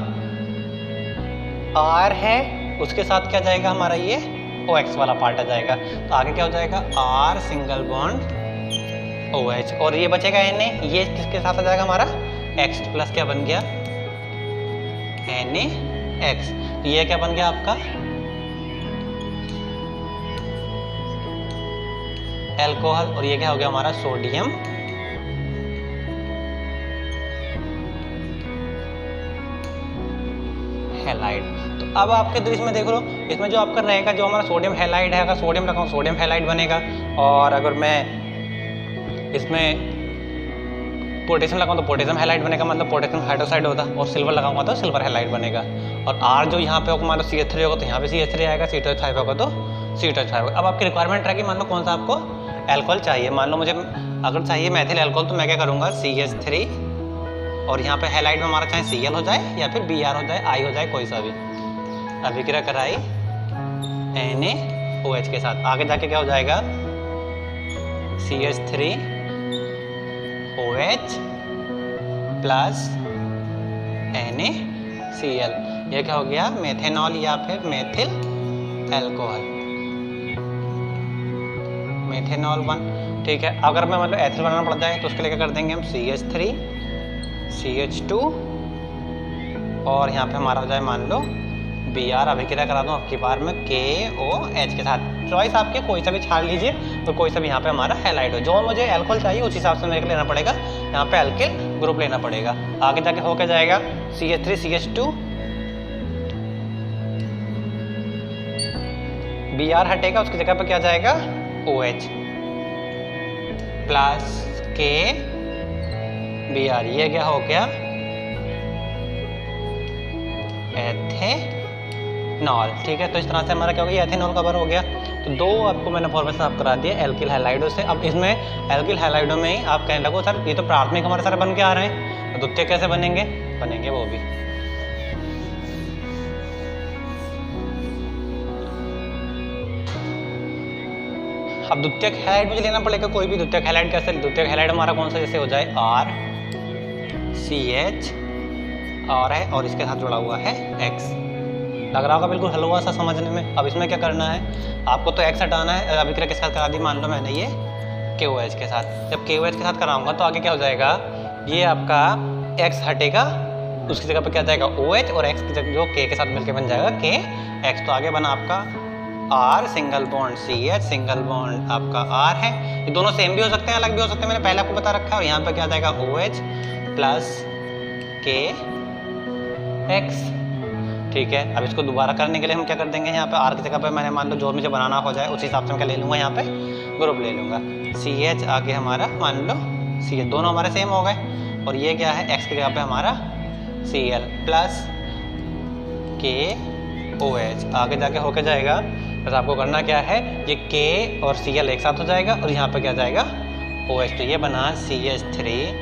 R है उसके साथ क्या जाएगा हमारा, ये OX वाला पार्ट आ जाएगा, तो आगे क्या हो जाएगा R सिंगल बॉन्ड OH, और ये बचेगा Na, ये किसके साथ आ जाएगा हमारा X प्लस क्या बन गया NaX, तो ये क्या बन गया आपका अल्कोहल, और ये क्या हो गया हमारा सोडियम हैलाइड। तो अब आपके तो इसमें देख लो, इसमें जो आपका रहेगा, जो हमारा सोडियम हैलाइड है, अगर सोडियम लगाऊं सोडियम हैलाइड बनेगा, और अगर मैं इसमें पोटेशियम लगाऊं तो पोटेशियम हैलाइड बनेगा, मतलब पोटेशियम हाइड्रोक्साइड होता, और सिल्वर लगाऊंगा तो सिल्वर हैलाइड बनेगा। और R जो यहाँ पे होगा, मान लो CH3 होगा तो यहाँ पे CH3 आएगा, CH5 होगा तो CH5 होगा। अब आपकी रिक्वायरमेंट रहेगी, मान लो कौन सा आपको अल्कोहल चाहिए, मान लो मुझे अगर चाहिए मैथिल अल्कोहल, तो मैं क्या करूँगा CH3, और यहाँ पे हैलाइड में हमारा चाहे Cl हो जाए या फिर Br हो जाए, I हो जाए, कोई सा भी, अभिक्रिया कराई NaOH के साथ, आगे जाके क्या हो जाएगा CH3OH प्लस NaCl, ये क्या हो गया मेथेनॉल या फिर मेथिल अल्कोहल, मेथेनॉल 1। ठीक है, अगर मैं मतलब एथिल बनाना पड़ जाए तो उसके लिए क्या कर देंगे हम CH3 CH2, और यहाँ पे हमारा हो जाए मान लो Br, अभिक्रिया करा दूँ आपकी बार में KOH के साथ। चॉइस आपके कोई सा भी छाड़ लीजिए, तो कोई सा भी यहाँ पे हमारा हैलाइड हो, जो मुझे अल्कोहल चाहिए उस हिसाब से मेरे को लेना पड़ेगा, यहाँ पे अल्किल ग्रुप लेना पड़ेगा। आगे जाके हो क्या जाएगा CH3 CH2, Br हटेगा, उसकी जगह पे क्या जाएगा OH प्लस KBr, ये क्या हो गया एथेनॉल। ठीक है, तो इस तरह से हमारा क्या हो गया, एथेनॉल कवर हो गया। तो दो आपको मैंने फॉर्मेशन आप करा दिया एल्किल हैलाइडो से। अब इसमें एल्किल हैलाइडो में ही आप कहने लगो सर ये तो प्राथमिक हमारे सारे बन के आ रहे हैं, तो द्वितीयक कैसे बनेंगे वो भी। अब द्वितीयक हैलाइड मुझे लेना पड़ेगा, कोई भी द्वितीयक हैलाइड कैसे, द्वितीयक हैलाइड हमारा कौन सा, जैसे हो जाए RCH और है और इसके साथ जुड़ा हुआ है X, लग रहा होगा बिल्कुल हलवा सा समझने में। अब इसमें क्या करना है, आपको तो X हटाना है। अभिक्रिया के साथ करा दी, मान लो मैंने ये KOH के साथ। जब KOH के साथ कराऊंगा तो आगे क्या हो जाएगा, ये आपका X हटेगा, उसकी जगह पे क्या जाएगा OH, और X की जगह जो K के साथ मिलकर बन जाएगा KX। तो आगे बना आपका R single bond CH single bond आपका R है। ये दोनों सेम भी हो सकते हैं, अलग भी हो सकते हैं, मैंने पहले आपको बता रखा है। और यहाँ पे क्या जाएगा OH प्लस KX। ठीक है, अब इसको दोबारा करने के लिए हम क्या कर देंगे, यहाँ पे R की जगह पे मैंने मान लो जो मुझे बनाना हो जाए उस हिसाब से मैं क्या ले लूँगा, यहाँ पे ग्रुप ले लूँगा। CH आगे हमारा मान लो CH, दोनों हमारे सेम हो गए। और ये क्या है, X की जगह पे हमारा Cl प्लस KOH आगे जाके होके जाएगा। बस आपको करना क्या है, ये K और Cl एक साथ हो जाएगा और यहाँ पे क्या जाएगा OH। तो ये बना CH3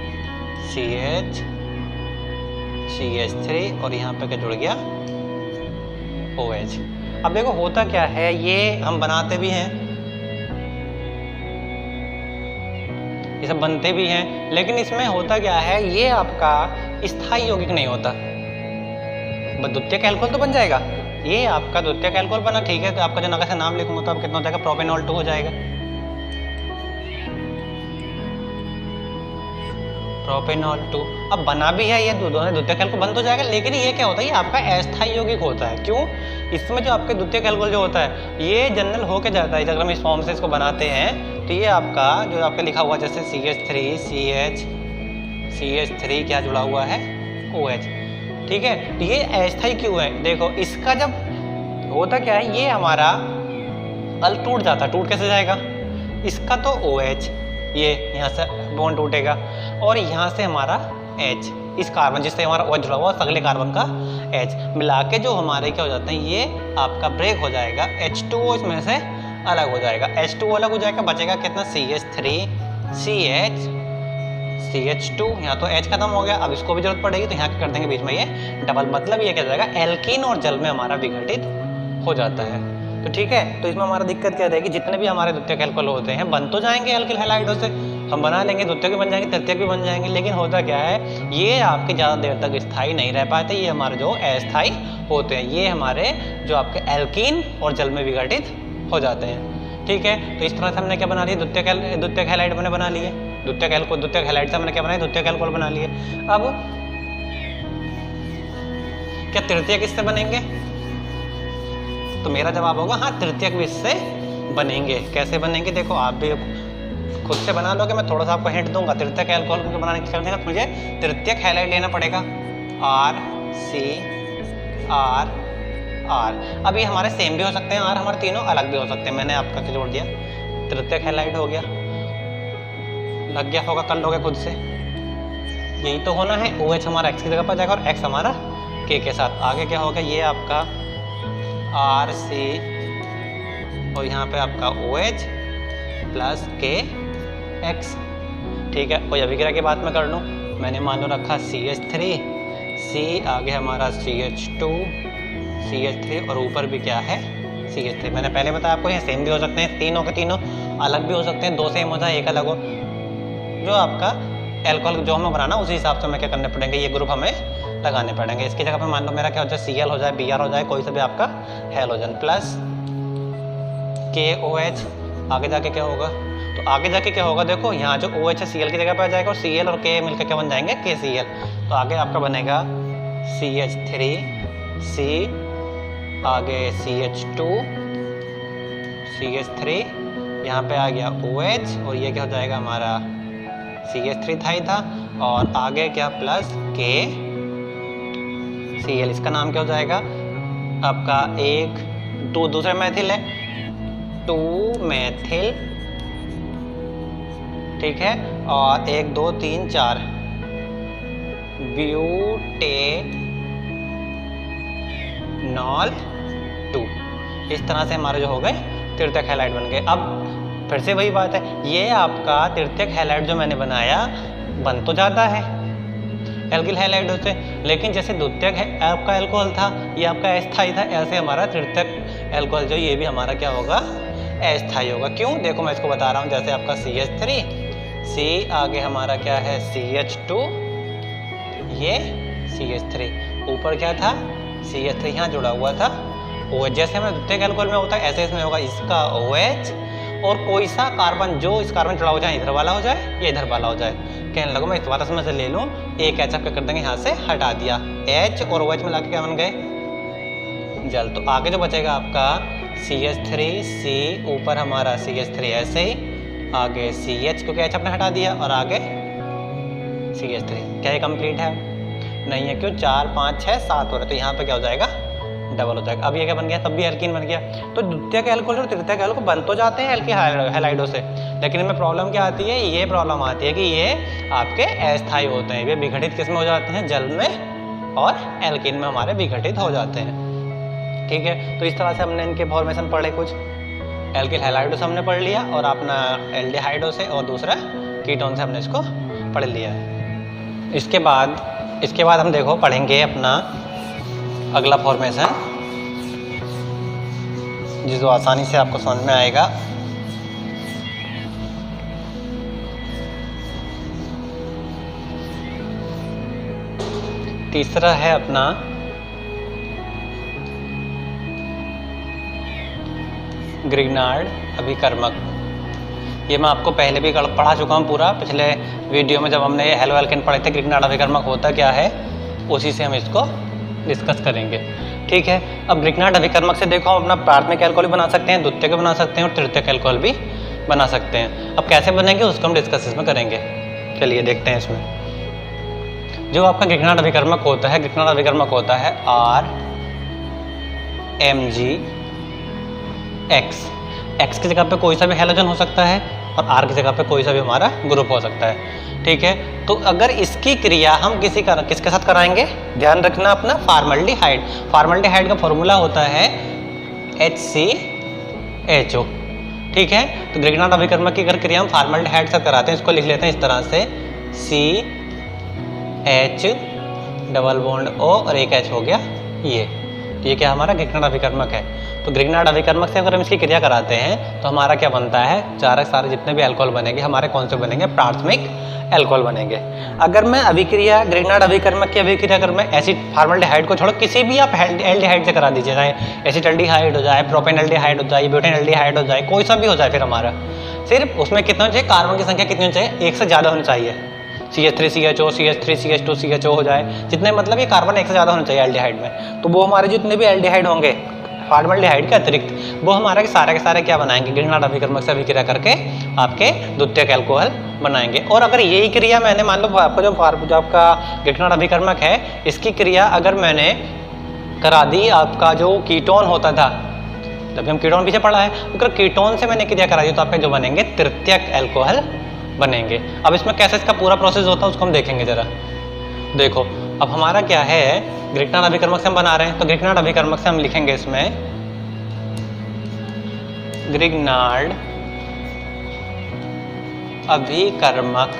CH3 और यहाँ पे क्या जुड़ गया OH। अब देखो होता क्या है, ये हम बनाते भी हैं, ये सब बनते भी हैं, लेकिन इसमें होता क्या है, ये आपका स्थायी यौगिक नहीं होता। द्वितीयक अल्कोहल तो बन जाएगा, ये आपका द्वितीयक अल्कोहल बना, ठीक है। तो आपका जो नगर से नाम लिखूंगा तो आप कितना हो जाएगा, प्रोपेनॉल 2 हो जाएगा। प्रोपेनॉल 2 अब बना भी है, ये दोनों द्वितीयक अल्कोहल बन तो जाएगा, लेकिन ये क्या होता है, ये आपका अस्थायी यौगिक होता है। क्यों, इसमें जो आपके द्वितीयक अल्कोहल जो होता है ये जनरल होके जाता है। जब हम इस फॉर्म से इसको बनाते हैं तो ये आपका जो आपका लिखा हुआ जैसे CH3 क्या जुड़ा हुआ है OH, ठीक है। तो ये अस्थायी क्यों है, देखो इसका जब होता क्या है, ये हमारा अल टूट जाता है, टूट कैसे जाएगा, इसका तो OH, ये यहाँ से बॉन्ड टूटेगा और यहाँ से हमारा H, इस कार्बन जिससे हमारा OH जुड़ा हुआ अगले कार्बन का H मिला के जो हमारे क्या हो जाते हैं, ये आपका ब्रेक हो जाएगा, H2O इसमें से अलग हो जाएगा, H2O अलग हो जाएगा, बचेगा कितना CH3 CH2, यहाँ तो H खत्म हो गया। अब इसको भी जरूरत पड़ेगी तो यहाँ कर देंगे बीच में ये डबल, मतलब ये क्या जाएगा एल्कीन और जल में हमारा विघटित हो जाता है। तो ठीक है, तो इसमें हमारा दिक्कत क्या रहेगी, जितने भी हमारे द्वितीयक अल्कोहल होते हैं बन तो जाएंगे एल्किल हैलाइडों से, हम बना लेंगे, द्वितीयक भी बन जाएंगे, तृतीयक भी बन जाएंगे, लेकिन होता क्या है, ये आपके ज़्यादा देर तक स्थायी नहीं रह पाते, ये हमारे जो अस्थायी होते हैं, ये हमारे जो आपके एल्कीन और जल में विघटित हो जाते हैं। ठीक है, तो इस तरह से हमने क्या बना लिया, द्वितीयक हैलाइड मैंने बना लिए, द्वितीयक हैलाइड से हमने क्या बनाया, द्वितीयक अल्कोहल बना लिए। अब क्या तृतीयक इससे बनेंगे, तो मेरा जवाब होगा हाँ, तृतीयक भी इससे बनेंगे। कैसे बनेंगे, देखो आप भी खुद से बना लोगे, मैं थोड़ा सा आपको हिंट दूंगा। तृतीयक अल्कोहल को बनाने के लिए मुझे तृतीयक हैलाइड लेना पड़ेगा, R। अब ये हमारे सेम भी हो सकते हैं, R हमारे तीनों अलग भी हो सकते हैं, मैंने आपका जोड़ दिया, तृतीयक हैलाइड हो गया, लग गया होगा, कर लोगे खुद से, यही तो होना है। OH हमारा X की जगह पर जाएगा और X हमारा K के साथ। आगे क्या होगा, ये आपका RC और यहाँ पे आपका OH प्लस KX, ठीक है। कोई अभिक्रिया की बात मैं कर लूँ, मैंने मान लो रखा CH3 C, आगे हमारा CH3 और ऊपर भी क्या है CH3। मैंने पहले बताया आपको, ये सेम भी हो सकते हैं, तीनों के तीनों अलग भी हो सकते हैं, 2 सेम हो जाए एक अलग हो। जो आपका एल्कोहल जो हमें बनाना उसी हिसाब से हमें क्या करने पड़ेंगे, ये ग्रुप हमें लगाने पड़ेंगे। इसकी जगह पे मान लो मेरा क्या हो जाए, Cl हो जाए, Br हो जाए, कोई सा भी आपका हैलोजन, प्लस KOH। आगे जाके क्या होगा, तो आगे जाके क्या होगा, देखो यहाँ जो OH है Cl की जगह पे आ जाएगा और Cl और K मिलकर क्या बन जाएंगे, KCl। तो आगे आपका बनेगा CH3 C, आगे CH3, यहाँ पे आ गया OH और ये क्या हो जाएगा हमारा CH3 था और आगे क्या प्लस KCl। इसका नाम क्या हो जाएगा आपका, दूसरा मैथिल है 2-मेथिल, ठीक है, और 1 2 3 4 ब्यूटेनॉल 2। इस तरह से हमारे जो हो गए तृतीयक हैलाइड बन गए। अब फिर से वही बात है, ये आपका तृतीयक हैलाइड जो मैंने बनाया बन तो जाता है एल्किल हैलाइडों से, लेकिन जैसे द्वितीयक आपका अल्कोहल था ये आपका अस्थायी था, ऐसे हमारा तृतीयक अल्कोहल जो ये भी हमारा क्या होगा, अस्थायी होगा। क्यों, देखो मैं इसको बता रहा हूँ, जैसे आपका CH3 C, आगे हमारा क्या है CH2, ये CH3, ऊपर क्या था CH3 यहाँ जुड़ा हुआ था, OH जैसे हमें द्वितीयक अल्कोहल में होता है ऐसे इसमें होगा इसका OH, और कोई सा कार्बन जो इस कार्बन जुड़ा हो जाए इधर वाला हो जाए या इधर वाला हो जाए। कहने लगो मैं इस बार इसमें से ले लूँ, एक HF कर देंगे यहाँ से हटा दिया, H और OH मिला के क्या बन गए, जल। तो आगे जो बचेगा आपका CH3C, ऊपर हमारा CH3 ऐसे ही, आगे CH क्योंकि H आपने हटा दिया, और आगे CH3। क्या ये कंप्लीट है? नहीं है, क्यों? 4 5 6 7 हो रहा है, तो यहाँ पे क्या हो जाएगा, डबल हो जाएगा। अब ये क्या बन गया, तब भी एल्कीन बन गया। तो द्वितीयक अल्कोहल और तृतीयक अल्कोहल बन तो जाते हैं हैलाइडो से, लेकिन इनमें प्रॉब्लम क्या आती है, ये प्रॉब्लम आती है कि ये आपके अस्थायी होते हैं, ये विघटित किस में हो जाते हैं, जल में, और एल्कीन में हमारे विघटित हो जाते हैं। ठीक है, तो इस तरह से हमने इनके फॉर्मेशन पढ़े, कुछ एल्किल हैलाइडो से हमने पढ़ लिया, और अपना एल्डिहाइडो से, और दूसरा कीटोन से हमने इसको पढ़ लिया है। इसके बाद हम देखो पढ़ेंगे अपना अगला फॉर्मेशन, जिसको आसानी से आपको समझ में आएगा। तीसरा है अपना ग्रिग्नार्ड अभिकर्मक। ये मैं आपको पहले भी पढ़ा चुका हूँ पूरा, पिछले वीडियो में जब हमने ये हेलो एल्केन पढ़े थे। ग्रिग्नार्ड अभिकर्मक होता क्या है, उसी से हम इसको डिस्कस करेंगे। ठीक है, अब ग्रिग्नार्ड अभिकर्मक से देखो हम अपना प्राथमिक अल्कोहल भी बना सकते हैं, द्वितीयक भी बना सकते हैं, और तृतीयक अल्कोहल भी बना सकते हैं। अब कैसे बनेंगे उसको हम डिस्कस इसमें करेंगे। चलिए देखते हैं इसमें। जो आपका ग्रिग्नार्ड अभिकर्मक होता है, ग्रिग्नार्ड अभिकर्मक होता है RMgX। X की जगह पे कोई सा भी हैलोजन हो सकता है, और R की जगह पे कोई सा भी हमारा ग्रुप हो सकता है। ठीक है, तो अगर इसकी क्रिया हम किसके साथ कराएंगे, ध्यान रखना अपना, फॉर्मल्डिहाइड। फॉर्मल्डिहाइड का फॉर्मूला होता है HCHO। ठीक है, तो ग्रिग्नार्ड अभिकर्मक की अगर क्रिया हम फॉर्मल्डिहाइड से कराते हैं, इसको लिख लेते हैं इस तरह से, CH डबल बॉन्ड O और एक H हो गया ये। तो ये क्या हमारा ग्रिग्नार्ड अभिकर्मक है। तो ग्रिग्नार्ड अभिकर्मक से अगर हम इसकी क्रिया कराते हैं तो हमारा क्या बनता है, सारे जितने भी अल्कोहल बनेंगे हमारे कौन से बनेंगे, प्राथमिक अल्कोहल बनेंगे। अगर मैं अभिक्रिया ग्रिग्नार्ड अभिकर्मक की अभिक्रिया अगर मैं एसिड फॉर्मल्डिहाइड को छोड़ो किसी भी आप एल्डिहाइड से करा दीजिए, चाहे एसिटल्डिहाइड हो जाए, प्रोपेनल्डिहाइड हो जाए, ब्यूटेनल्डिहाइड हो जाए, कोई सा भी हो जाए, फिर हमारा सिर्फ उसमें कितना चाहिए, कार्बन की संख्या कितनी चाहिए, एक से ज़्यादा होनी चाहिए। CH3CHO, CH3CH2CHO हो जाए, जितने मतलब ये कार्बन एक से ज़्यादा होना चाहिए एल्डिहाइड में। तो वो हमारे जितने भी एल्डिहाइड होंगे फॉर्मल्डिहाइड के अतिरिक्त, वो हमारे के सारे क्या बनाएंगे, ग्रिग्नार्ड अभिकर्मक से अभिक्रिया करके आपके द्वितीयक अल्कोहल बनाएंगे। और अगर यही क्रिया मैंने मान लो आपका जो आपका ग्रिग्नार्ड अभिकर्मक है, इसकी क्रिया अगर मैंने करा दी आपका जो कीटोन होता था, जब हम कीटोन पीछे पढ़ा है, अगर कीटोन से मैंने क्रिया करा दी तो आपके जो बनेंगे तृतीयक अल्कोहल बनेंगे। अब इसमें कैसे इसका पूरा प्रोसेस होता है उसको हम देखेंगे जरा। देखो अब हमारा क्या है, ग्रिग्नार्ड अभिकर्मक से हम बना रहे हैं, तो ग्रिग्नार्ड अभिकर्मक से हम लिखेंगे इसमें ग्रिग्नार्ड अभिकर्मक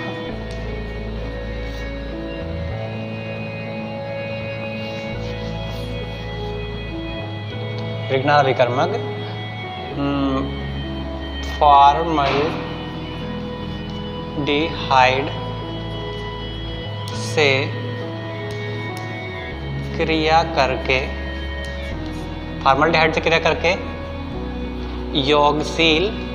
ग्रिग्नार्ड अभिकर्मक फॉर्मल्डिहाइड से क्रिया करके, फॉर्मल्डिहाइड से क्रिया करके यौगिक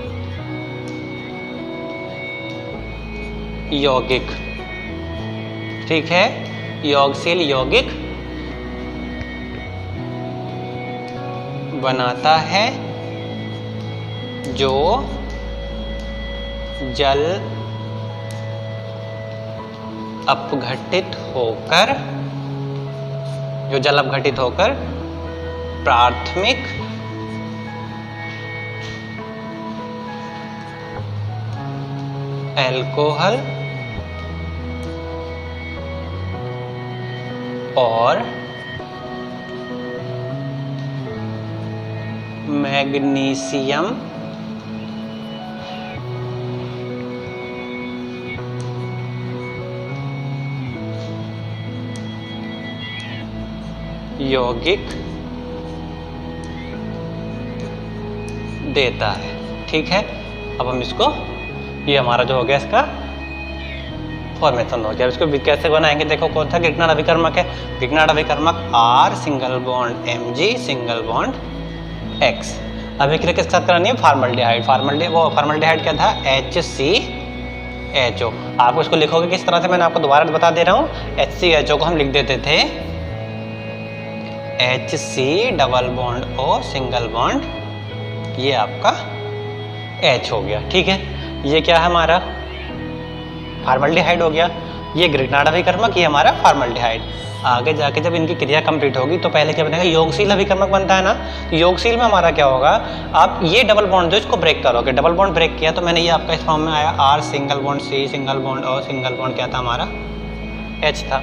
यौगिक, ठीक है, यौगिक यौगिक बनाता है जो जल अपघटित होकर प्राथमिक अल्कोहल और मैग्नीशियम यौगिक देता है। ठीक है, अब हम इसको, ये हमारा जो हो गया इसका फॉर्मेशन हो गया। इसको कैसे बनाएंगे, देखो कौन सा ग्रिग्नार्ड अभिकर्मक है, ग्रिग्नार्ड अभिकर्मक R single bond Mg single bond X। अभिक्रिया किसके साथ करानी है, फॉर्मल्डिहाइड। फॉर्मल्डिहाइड क्या था, HCHO। आप इसको लिखोगे किस तरह से, मैंने आपको दोबारा बता दे रहा हूँ। HCHO को हम लिख देते थे HC double bond O single bond, ये आपका H हो गया। ठीक है, ये क्या है हमारा फॉर्मल्डिहाइड हो गया। ये ग्रिग्नार्ड अभिकर्मक, ये हमारा फॉर्मल्डिहाइड। आगे जाके जब इनकी क्रिया कंप्लीट होगी तो पहले क्या बनेगा, योगशील अभिकर्मक बनता है ना। तो योगशील में हमारा क्या होगा, आप ये डबल बॉन्ड जो इसको ब्रेक करोगे, डबल बॉन्ड ब्रेक किया तो मैंने ये आपका इस फॉर्म में आया R single bond C single bond O single bond क्या था हमारा H था।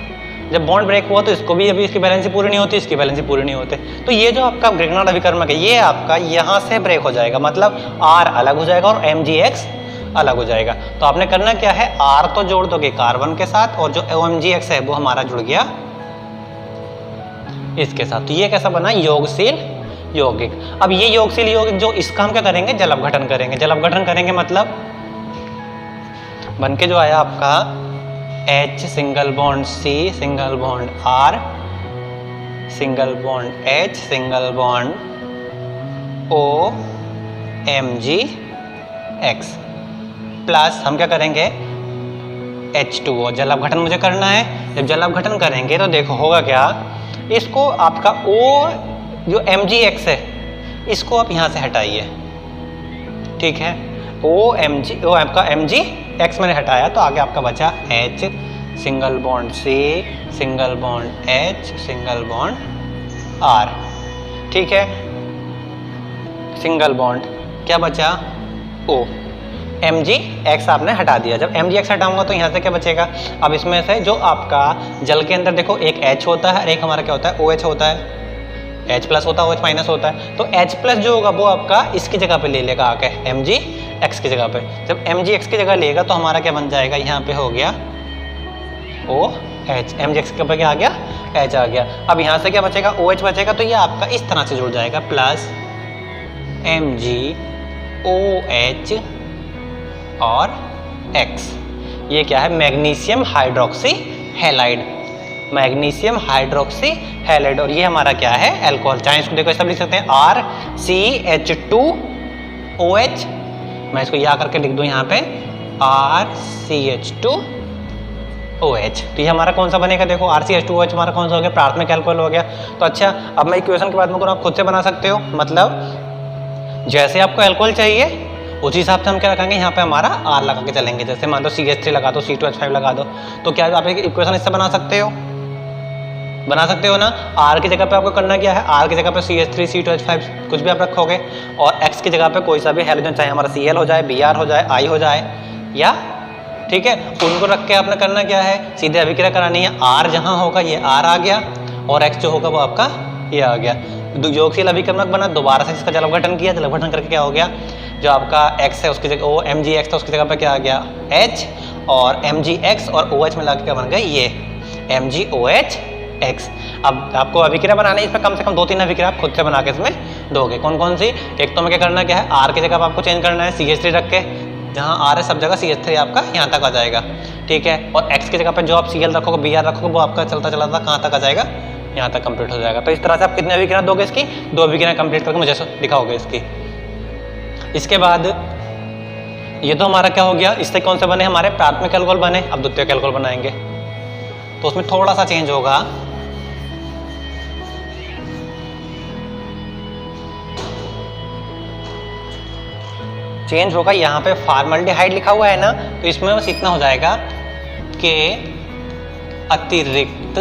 जब बॉन्ड ब्रेक हुआ तो इसको भी अभी इसकी बैलेंसी पूरी नहीं होती, इसकी बैलेंसी पूरी नहीं होते, तो ये जो आपका ग्रिग्नार्ड अभिकर्मक है ये आपका यहाँ से ब्रेक हो जाएगा, मतलब R अलग हो जाएगा और MgX अलग हो जाएगा। तो आपने करना क्या है, R तो जोड़ दोगे कार्बन के साथ और जो OMgX है वो हमारा जुड़ गया इसके साथ। तो ये कैसा बना, योगशील यौगिक। अब ये योगशील यौगिक जो इसका हम क्या करेंगे, जल अपघटन करेंगे। जल अपघटन करेंगे मतलब बनके जो आया आपका H single bond C single bond R single bond H single bond O MgX plus हम क्या करेंगे H2O। जल अपघटन मुझे करना है। जब जल अपघटन करेंगे तो देखो होगा क्या, इसको आपका O जो MgX है इसको आप यहाँ से हटाइए। ठीक है, O आपका MgX मैंने हटाया तो आगे आपका बचा H single bond C single bond H single bond R। ठीक है, सिंगल बॉन्ड क्या बचा O, MgX आपने हटा दिया। जब MgX हटाऊंगा तो यहाँ से क्या बचेगा, अब इसमें से जो आपका जल के अंदर देखो एक H होता है और एक हमारा क्या होता है OH होता है, H प्लस होता है OH माइनस होता है। तो H प्लस जो होगा वो आपका इसकी जगह पे ले लेगा आके MgX की जगह पे। जब MgX की जगह लेगा तो हमारा क्या बन जाएगा, यहाँ पे हो गया OH, MgX के ऊपर क्या आ गया H आ गया। अब यहाँ से क्या बचेगा, OH बचेगा, तो ये आपका इस तरह से जुड़ जाएगा प्लस MgOH और X। ये क्या है, magnesium hydroxy halide, magnesium hydroxy halide. और ये हमारा क्या है, अल्कोहल। चाहे इसको देखो ऐसा लिख सकते हैं RCH2OH, मैं इसको या करके लिख दूं यहाँ पे RCH2OH। तो ये हमारा कौन सा बनेगा, देखो RCH2OH हमारा कौन सा हो गया, प्राथमिक अल्कोहल हो गया। तो अच्छा, अब मैं इक्वेशन के बाद में आप खुद से बना सकते हो, मतलब जैसे आपको अल्कोहल चाहिए उसी हिसाब से हम क्या रखेंगे, यहाँ पे हमारा R लगा के चलेंगे। जैसे मान लो CH3 लगा दो, C2H5 लगा दो, तो क्या आप एक इक्वेशन इससे बना सकते हो ना। R की जगह पे आपको करना क्या है, R की जगह पे CH3 C2H5 कुछ भी आप रखोगे और X की जगह पे कोई सा भी हैलोजन, चाहे हमारा Cl हो जाए, Br हो जाए, I हो जाए या, ठीक है, उनको रख के आपने करना क्या है, सीधे अभिक्रिया करानी है। R जहाँ होगा ये R आ गया और X जो होगा वो आपका ये आ गया। योगशील अभिकर्मक बना, दोबारा से इसका जल अपघटन किया, जल अपघटन करके क्या हो गया, जो आपका X है उसकी जगह वो MgX था, उसकी जगह पे क्या आ गया H, और MgX और OH मिला के क्या बन गया ये MgOH-X। अब आपको अभिक्रिया बनानी है, इसमें कम से कम 2-3 अभिक्रिया आप खुद से बना के इसमें दोगे। कौन कौन सी, एक तो हमें क्या करना क्या है, R की जगह पर आपको चेंज करना है CH3 रख के, जहाँ R है सब जगह CH3 आपका यहाँ तक आ जाएगा। ठीक है, और X की जगह पर जो आप Cl रखोगे, Br रखोगे, वो आपका चलता चलता कहाँ तक आ जाएगा, यहाँ तक कंप्लीट हो जाएगा। तो इस तरह से आप कितने अभिक्रिया दोगे इसकी, 2 अभिक्रिया कंप्लीट करके मुझे दिखाओगे इसकी। इसके बाद ये तो हमारा क्या हो गया, इससे कौन से बने, हमारे प्राथमिक अल्कोहल बने। अब द्वितीयक अल्कोहल बनाएंगे तो उसमें थोड़ा सा चेंज होगा। यहाँ पे फॉर्मल्डिहाइड लिखा हुआ है ना, तो इसमें बस इतना हो जाएगा कि अतिरिक्त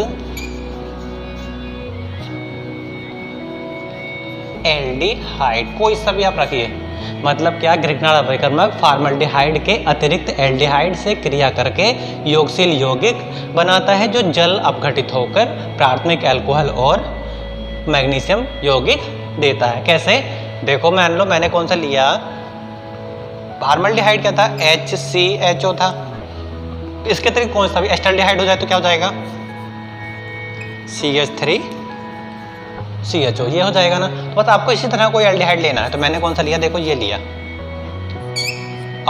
एल्डिहाइड, कोई सा भी आप रखिए, मतलब क्या, ग्रिग्नार्ड अभिकर्मक फॉर्मल्डिहाइड के अतिरिक्त एल्डिहाइड से क्रिया करके योगशील यौगिक बनाता है जो जल अपघटित होकर प्राथमिक अल्कोहल और मैग्नीशियम यौगिक देता है। कैसे, देखो मान लो मैंने कौन सा लिया, फॉर्मल्डिहाइड क्या था, HCHO था। इसके अतिरिक्त कौन सा भी एस्टल्डिहाइड हो जाए तो क्या हो जाएगा, CH3CHO, ये हो जाएगा ना। तो बस आपको इसी तरह कोई एल्डिहाइड लेना है। तो मैंने कौन सा लिया, देखो ये लिया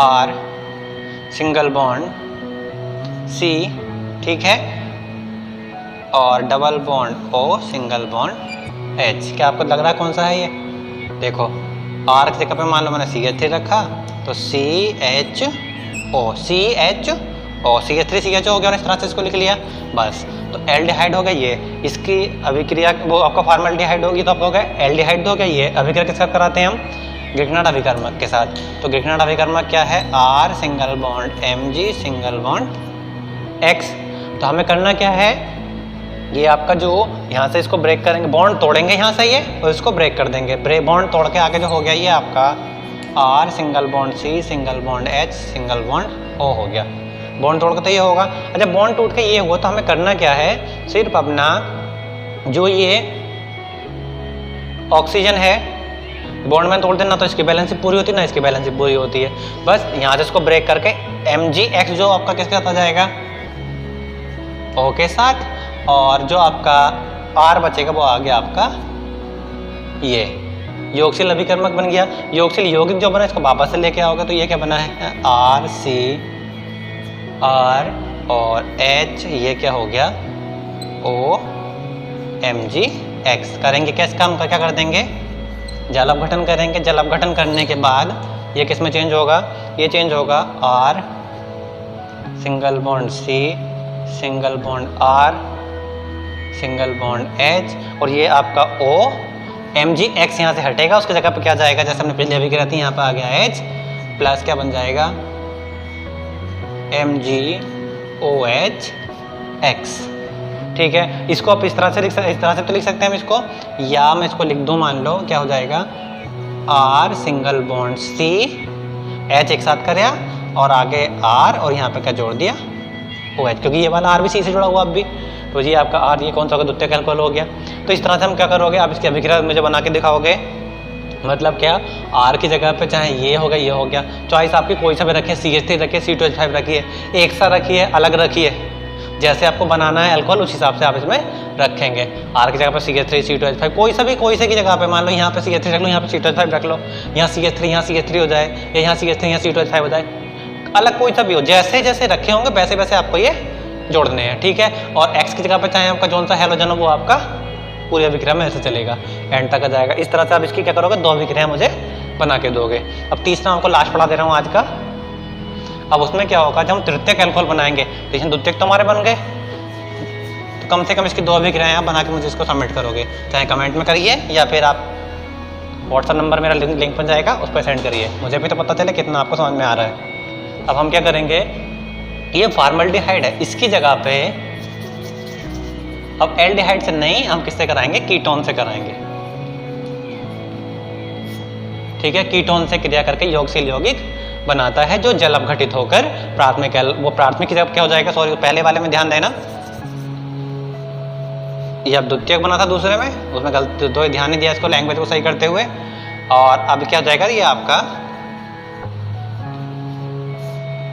R सिंगल बॉन्ड C, ठीक है, और double bond O, single bond H। क्या आपको लग रहा है कौन सा है ये? देखो R की जगह पे मान लो मैंने CH3 रखा तो CHO, CHO, CH3 CHO हो गया और इस तरह से इसको लिख लिया बस। तो एल्डिहाइड हो गया ये, इसकी अभिक्रिया वो आपका फॉर्मल्डिहाइड होगी तो आपका हो गया एल्डिहाइड हो गया। ये अभिक्रिया किसके साथ कराते हैं हम? ग्रिग्नार्ड अभिकर्मक के साथ। तो ग्रिग्नार्ड अभिकर्मक क्या है? R single bond Mg single bond X। तो हमें करना क्या है, ये आपका जो यहाँ से इसको ब्रेक करेंगे, बॉन्ड तोड़ेंगे यहाँ से ये और इसको ब्रेक कर देंगे। ब्रेक बॉन्ड तोड़ के आगे जो हो गया ये आपका R single bond C single bond H single bond O हो गया। बॉन्ड तोड़ के तो ये होगा। अच्छा बॉन्ड टूट के ये हुआ तो हमें करना क्या है, सिर्फ अपना जो ये ऑक्सीजन है बॉन्ड में तोड़ देना तो इसकी बैलेंस पूरी होती है ना, इसकी बैलेंस पूरी होती है। बस यहाँ से इसको ब्रेक करके MgX जो आपका किसके साथ आ जाएगा? O के साथ, और जो आपका R बचेगा वो आ गया आपका ये योगशील अभिकर्मक बन गया। योगशील यौगिक जो बना इसको वापस से लेके आओगे तो ये क्या बना है? RC R और H, ये क्या हो गया? O MgX। करेंगे क्या इसका हम? क्या कर देंगे? जल अपघटन करेंगे। जल अपघटन करने के बाद ये किस में चेंज होगा? ये चेंज होगा R single bond C single bond R single bond H, और ये आपका O MgX यहाँ से हटेगा, उसकी जगह पे क्या जाएगा? जैसे हमने पहले अभिक्रिया थी यहाँ पे आ गया H प्लस क्या बन जाएगा? MgOH X। ठीक है, इसको आप इस तरह से तो लिख सकते हैं हम इसको, या मैं इसको लिख दूं, मान लो क्या हो जाएगा? R single bond C H एक साथ कराया और आगे R और यहाँ पे क्या जोड़ दिया? OH, क्योंकि ये वाला R भी C से जुड़ा हुआ अब भी। तो ये आपका R ये कौन सा होगा? द्वितीयक अल्कोहल हो गया। तो इस तरह से हम क्या करोगे, आप इसकी अभिक्रिया मुझे बना के दिखाओगे। मतलब क्या? R की जगह पे चाहे ये हो गया, चॉइस आपकी कोई सा भी रखिए, CH3 रखिए, C2H5 रखिए, एक सा रखिए, अलग रखिए, जैसे आपको बनाना है अल्कोहल उस हिसाब से आप इसमें रखेंगे। R की जगह पर CH3 C2H5 कोई से की जगह पे मान लो यहाँ पे CH3 रख लो, यहाँ पे C2H5 रख लो, यहाँ CH3 यहाँ CH3 हो जाए, या यहाँ CH3 यहाँ C2H5 हो जाए, अलग कोई सा भी हो, जैसे जैसे रखे होंगे वैसे वैसे आपको ये जोड़ने हैं। ठीक है, और X की जगह पे चाहे आपका कौन सा हैलोजन हो वो आपका पूरी अभिक्रिया में ऐसे चलेगा, एंड तक आ जाएगा। इस तरह से आप इसकी क्या करोगे? 2 अभिक्रिया मुझे बना के दोगे। अब तीसरा आपको लास्ट पढ़ा दे रहा हूँ आज का। अब उसमें क्या होगा, जब हम तृतीयक अल्कोहल बनाएंगे तो इसमें द्वितीयक तो हमारे बन गए, तो कम से कम इसकी 2 अभिक्रियाएं आप बना के मुझे इसको सबमिट करोगे, चाहे कमेंट में करिए या फिर आप व्हाट्सएप नंबर मेरा लिंक बन जाएगा उस पर सेंड करिए, मुझे भी तो पता चले कितना आपको समझ में आ रहा है। अब हम क्या करेंगे, ये फॉर्मल्डिहाइड है, इसकी जगह पे अब एल्डिहाइड से नहीं, हम किससे कराएंगे? कीटोन से कराएंगे। ठीक है, कीटोन से क्रिया करके योगशील यौगिक बनाता है जो जल अपघटित होकर प्राथमिक की जगह क्या हो जाएगा? सॉरी, पहले वाले में ध्यान देना, ये अब द्वितीयक बना था दूसरे में, उसमें गलत तो ध्यान नहीं दिया इसको, लैंग्वेज को सही करते हुए। और अब क्या हो जाएगा? ये आपका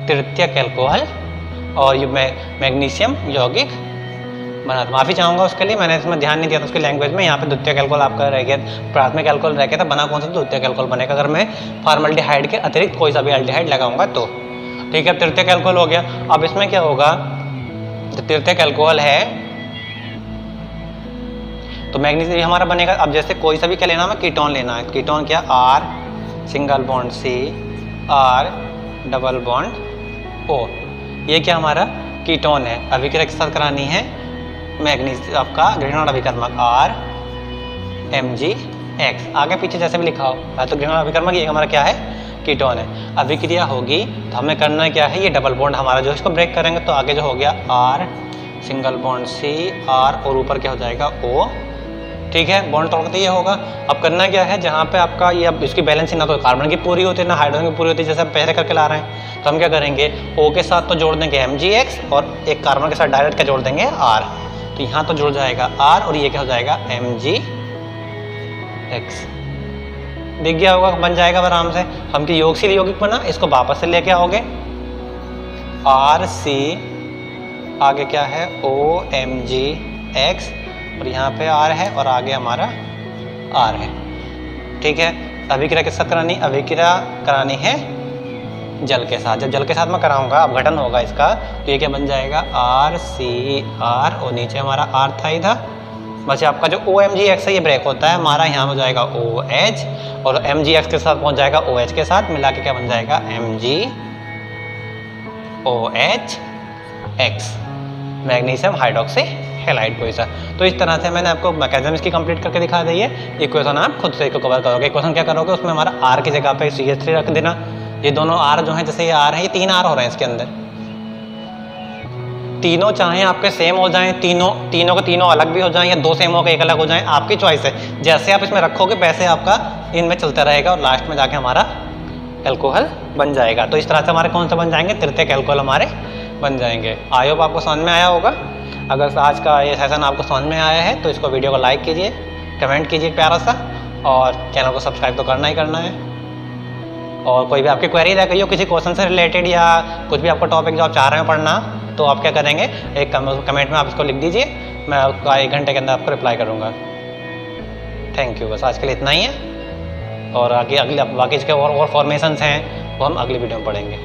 तृतीयक अल्कोहल और ये मैग्नीशियम यौगिक बना। माफी चाहूंगा उसके लिए, मैंने इसमें ध्यान नहीं दिया था उसके लैंग्वेज में। यहाँ पे द्वितीयक अल्कोहल आपका रह गया, प्राथमिक अल्कोहल रह गया था, बना कौन सा? द्वितीयक अल्कोहल बनेगा अगर मैं फॉर्मल्डिहाइड के अतिरिक्त कोई सा भी एल्डिहाइड लगाऊंगा तो। ठीक है, तृतीयक अल्कोहल हो गया। अब इसमें क्या होगा, तृतीयक अल्कोहल है तो मैग्नीशियम हमारा बनेगा। अब जैसे कोई सा भी क्या लेना है, कीटोन लेना है, कीटोन क्या? R single bond C R double bond O, ये क्या हमारा कीटोन है। अभिक्रिया के साथ करानी है मैग्नीशियम आपका ग्रिग्नार्ड अभिकर्मक R MgX, आगे पीछे जैसे भी लिखा हो, तो ग्रिग्नार्ड अभिकर्मक ये हमारा क्या है? कीटोन है। अभिक्रिया होगी तो हमें करना क्या है, ये डबल बॉन्ड हमारा जो इसको ब्रेक करेंगे तो आगे जो हो गया R single bond C R और ऊपर क्या हो जाएगा? O। ठीक है, बॉन्ड तोड़ते ये होगा। अब करना क्या है, जहाँ पे आपका ये अब इसकी बैलेंस ना तो कार्बन की पूरी होती है ना हाइड्रोजन की पूरी होती है, जैसे हम पहले करके ला रहे हैं, तो हम क्या करेंगे? O के साथ तो जोड़ देंगे MgX और एक कार्बन के साथ डायरेक्ट क्या जोड़ देंगे? R। तो यहाँ तो जुड़ जाएगा R और ये क्या हो जाएगा? MgX। दिख गया होगा, बन जाएगा आराम से। हम की योगशील यौगिक बना, इसको वापस से लेके आओगे, RC आगे क्या है? OMgX और यहाँ पे R है और आगे हमारा R है। ठीक है, अभिक्रिया किस साथ करानी? अभिक्रिया करानी है जल के साथ। जब जल के साथ मैं कराऊंगा अपघटन होगा इसका, तो ये क्या बन जाएगा RCR और नीचे हमारा R था ही था। बस आपका जो OMGX है ये ब्रेक होता है हमारा, यहाँ हो जाएगा OH और MGX के साथ पहुँच जाएगा OH के साथ, मिला के क्या बन जाएगा MgOH(X), magnesium hydroxy halide position. तो इस तरह से मैंने आपको मैकेनिज्म इसकी कंप्लीट करके दिखा दी है। इक्वेशन आप खुद से इसको कवर करोगे। इक्वेशन क्या करोगे, उसमें हमारा R की जगह पे CH3 रख देना। ये दोनों R जो है, जैसे ये R है, ये 3 R हो रहे हैं इसके अंदर। तीनों चाहे आपके सेम हो जाएं, तीनों के तीनों अलग भी हो जाएं, या 2 सेम हो के एक अलग हो जाएं, आपकी चॉइस है। जैसे आप इसमें रखोगे वैसे आपका इनमें चलता रहेगा और लास्ट में जाके हमारा एल्कोहल बन जाएगा। तो इस तरह से हमारे कौन से बन जाएंगे, तृतीयक एल्कोहल हमारे बन जाएंगे। आई होप आपको समझ में आया होगा। अगर आज का ये सेशन आपको समझ में आया है तो इसको वीडियो को लाइक कीजिए, कमेंट कीजिए प्यारा सा, और चैनल को सब्सक्राइब तो करना ही करना है। और कोई भी आपकी क्वेरी रह गई हो किसी क्वेश्चन से रिलेटेड या कुछ भी आपको टॉपिक जो आप चाह रहे हो पढ़ना, तो आप क्या करेंगे, एक कमेंट में आप इसको लिख दीजिए, मैं आपका 1 घंटे के अंदर आपको रिप्लाई करूँगा। Thank you. बस आज के लिए इतना ही है, और आगे बाकी इसके और फॉर्मेशंस हैं वो हम अगली वीडियो में पढ़ेंगे।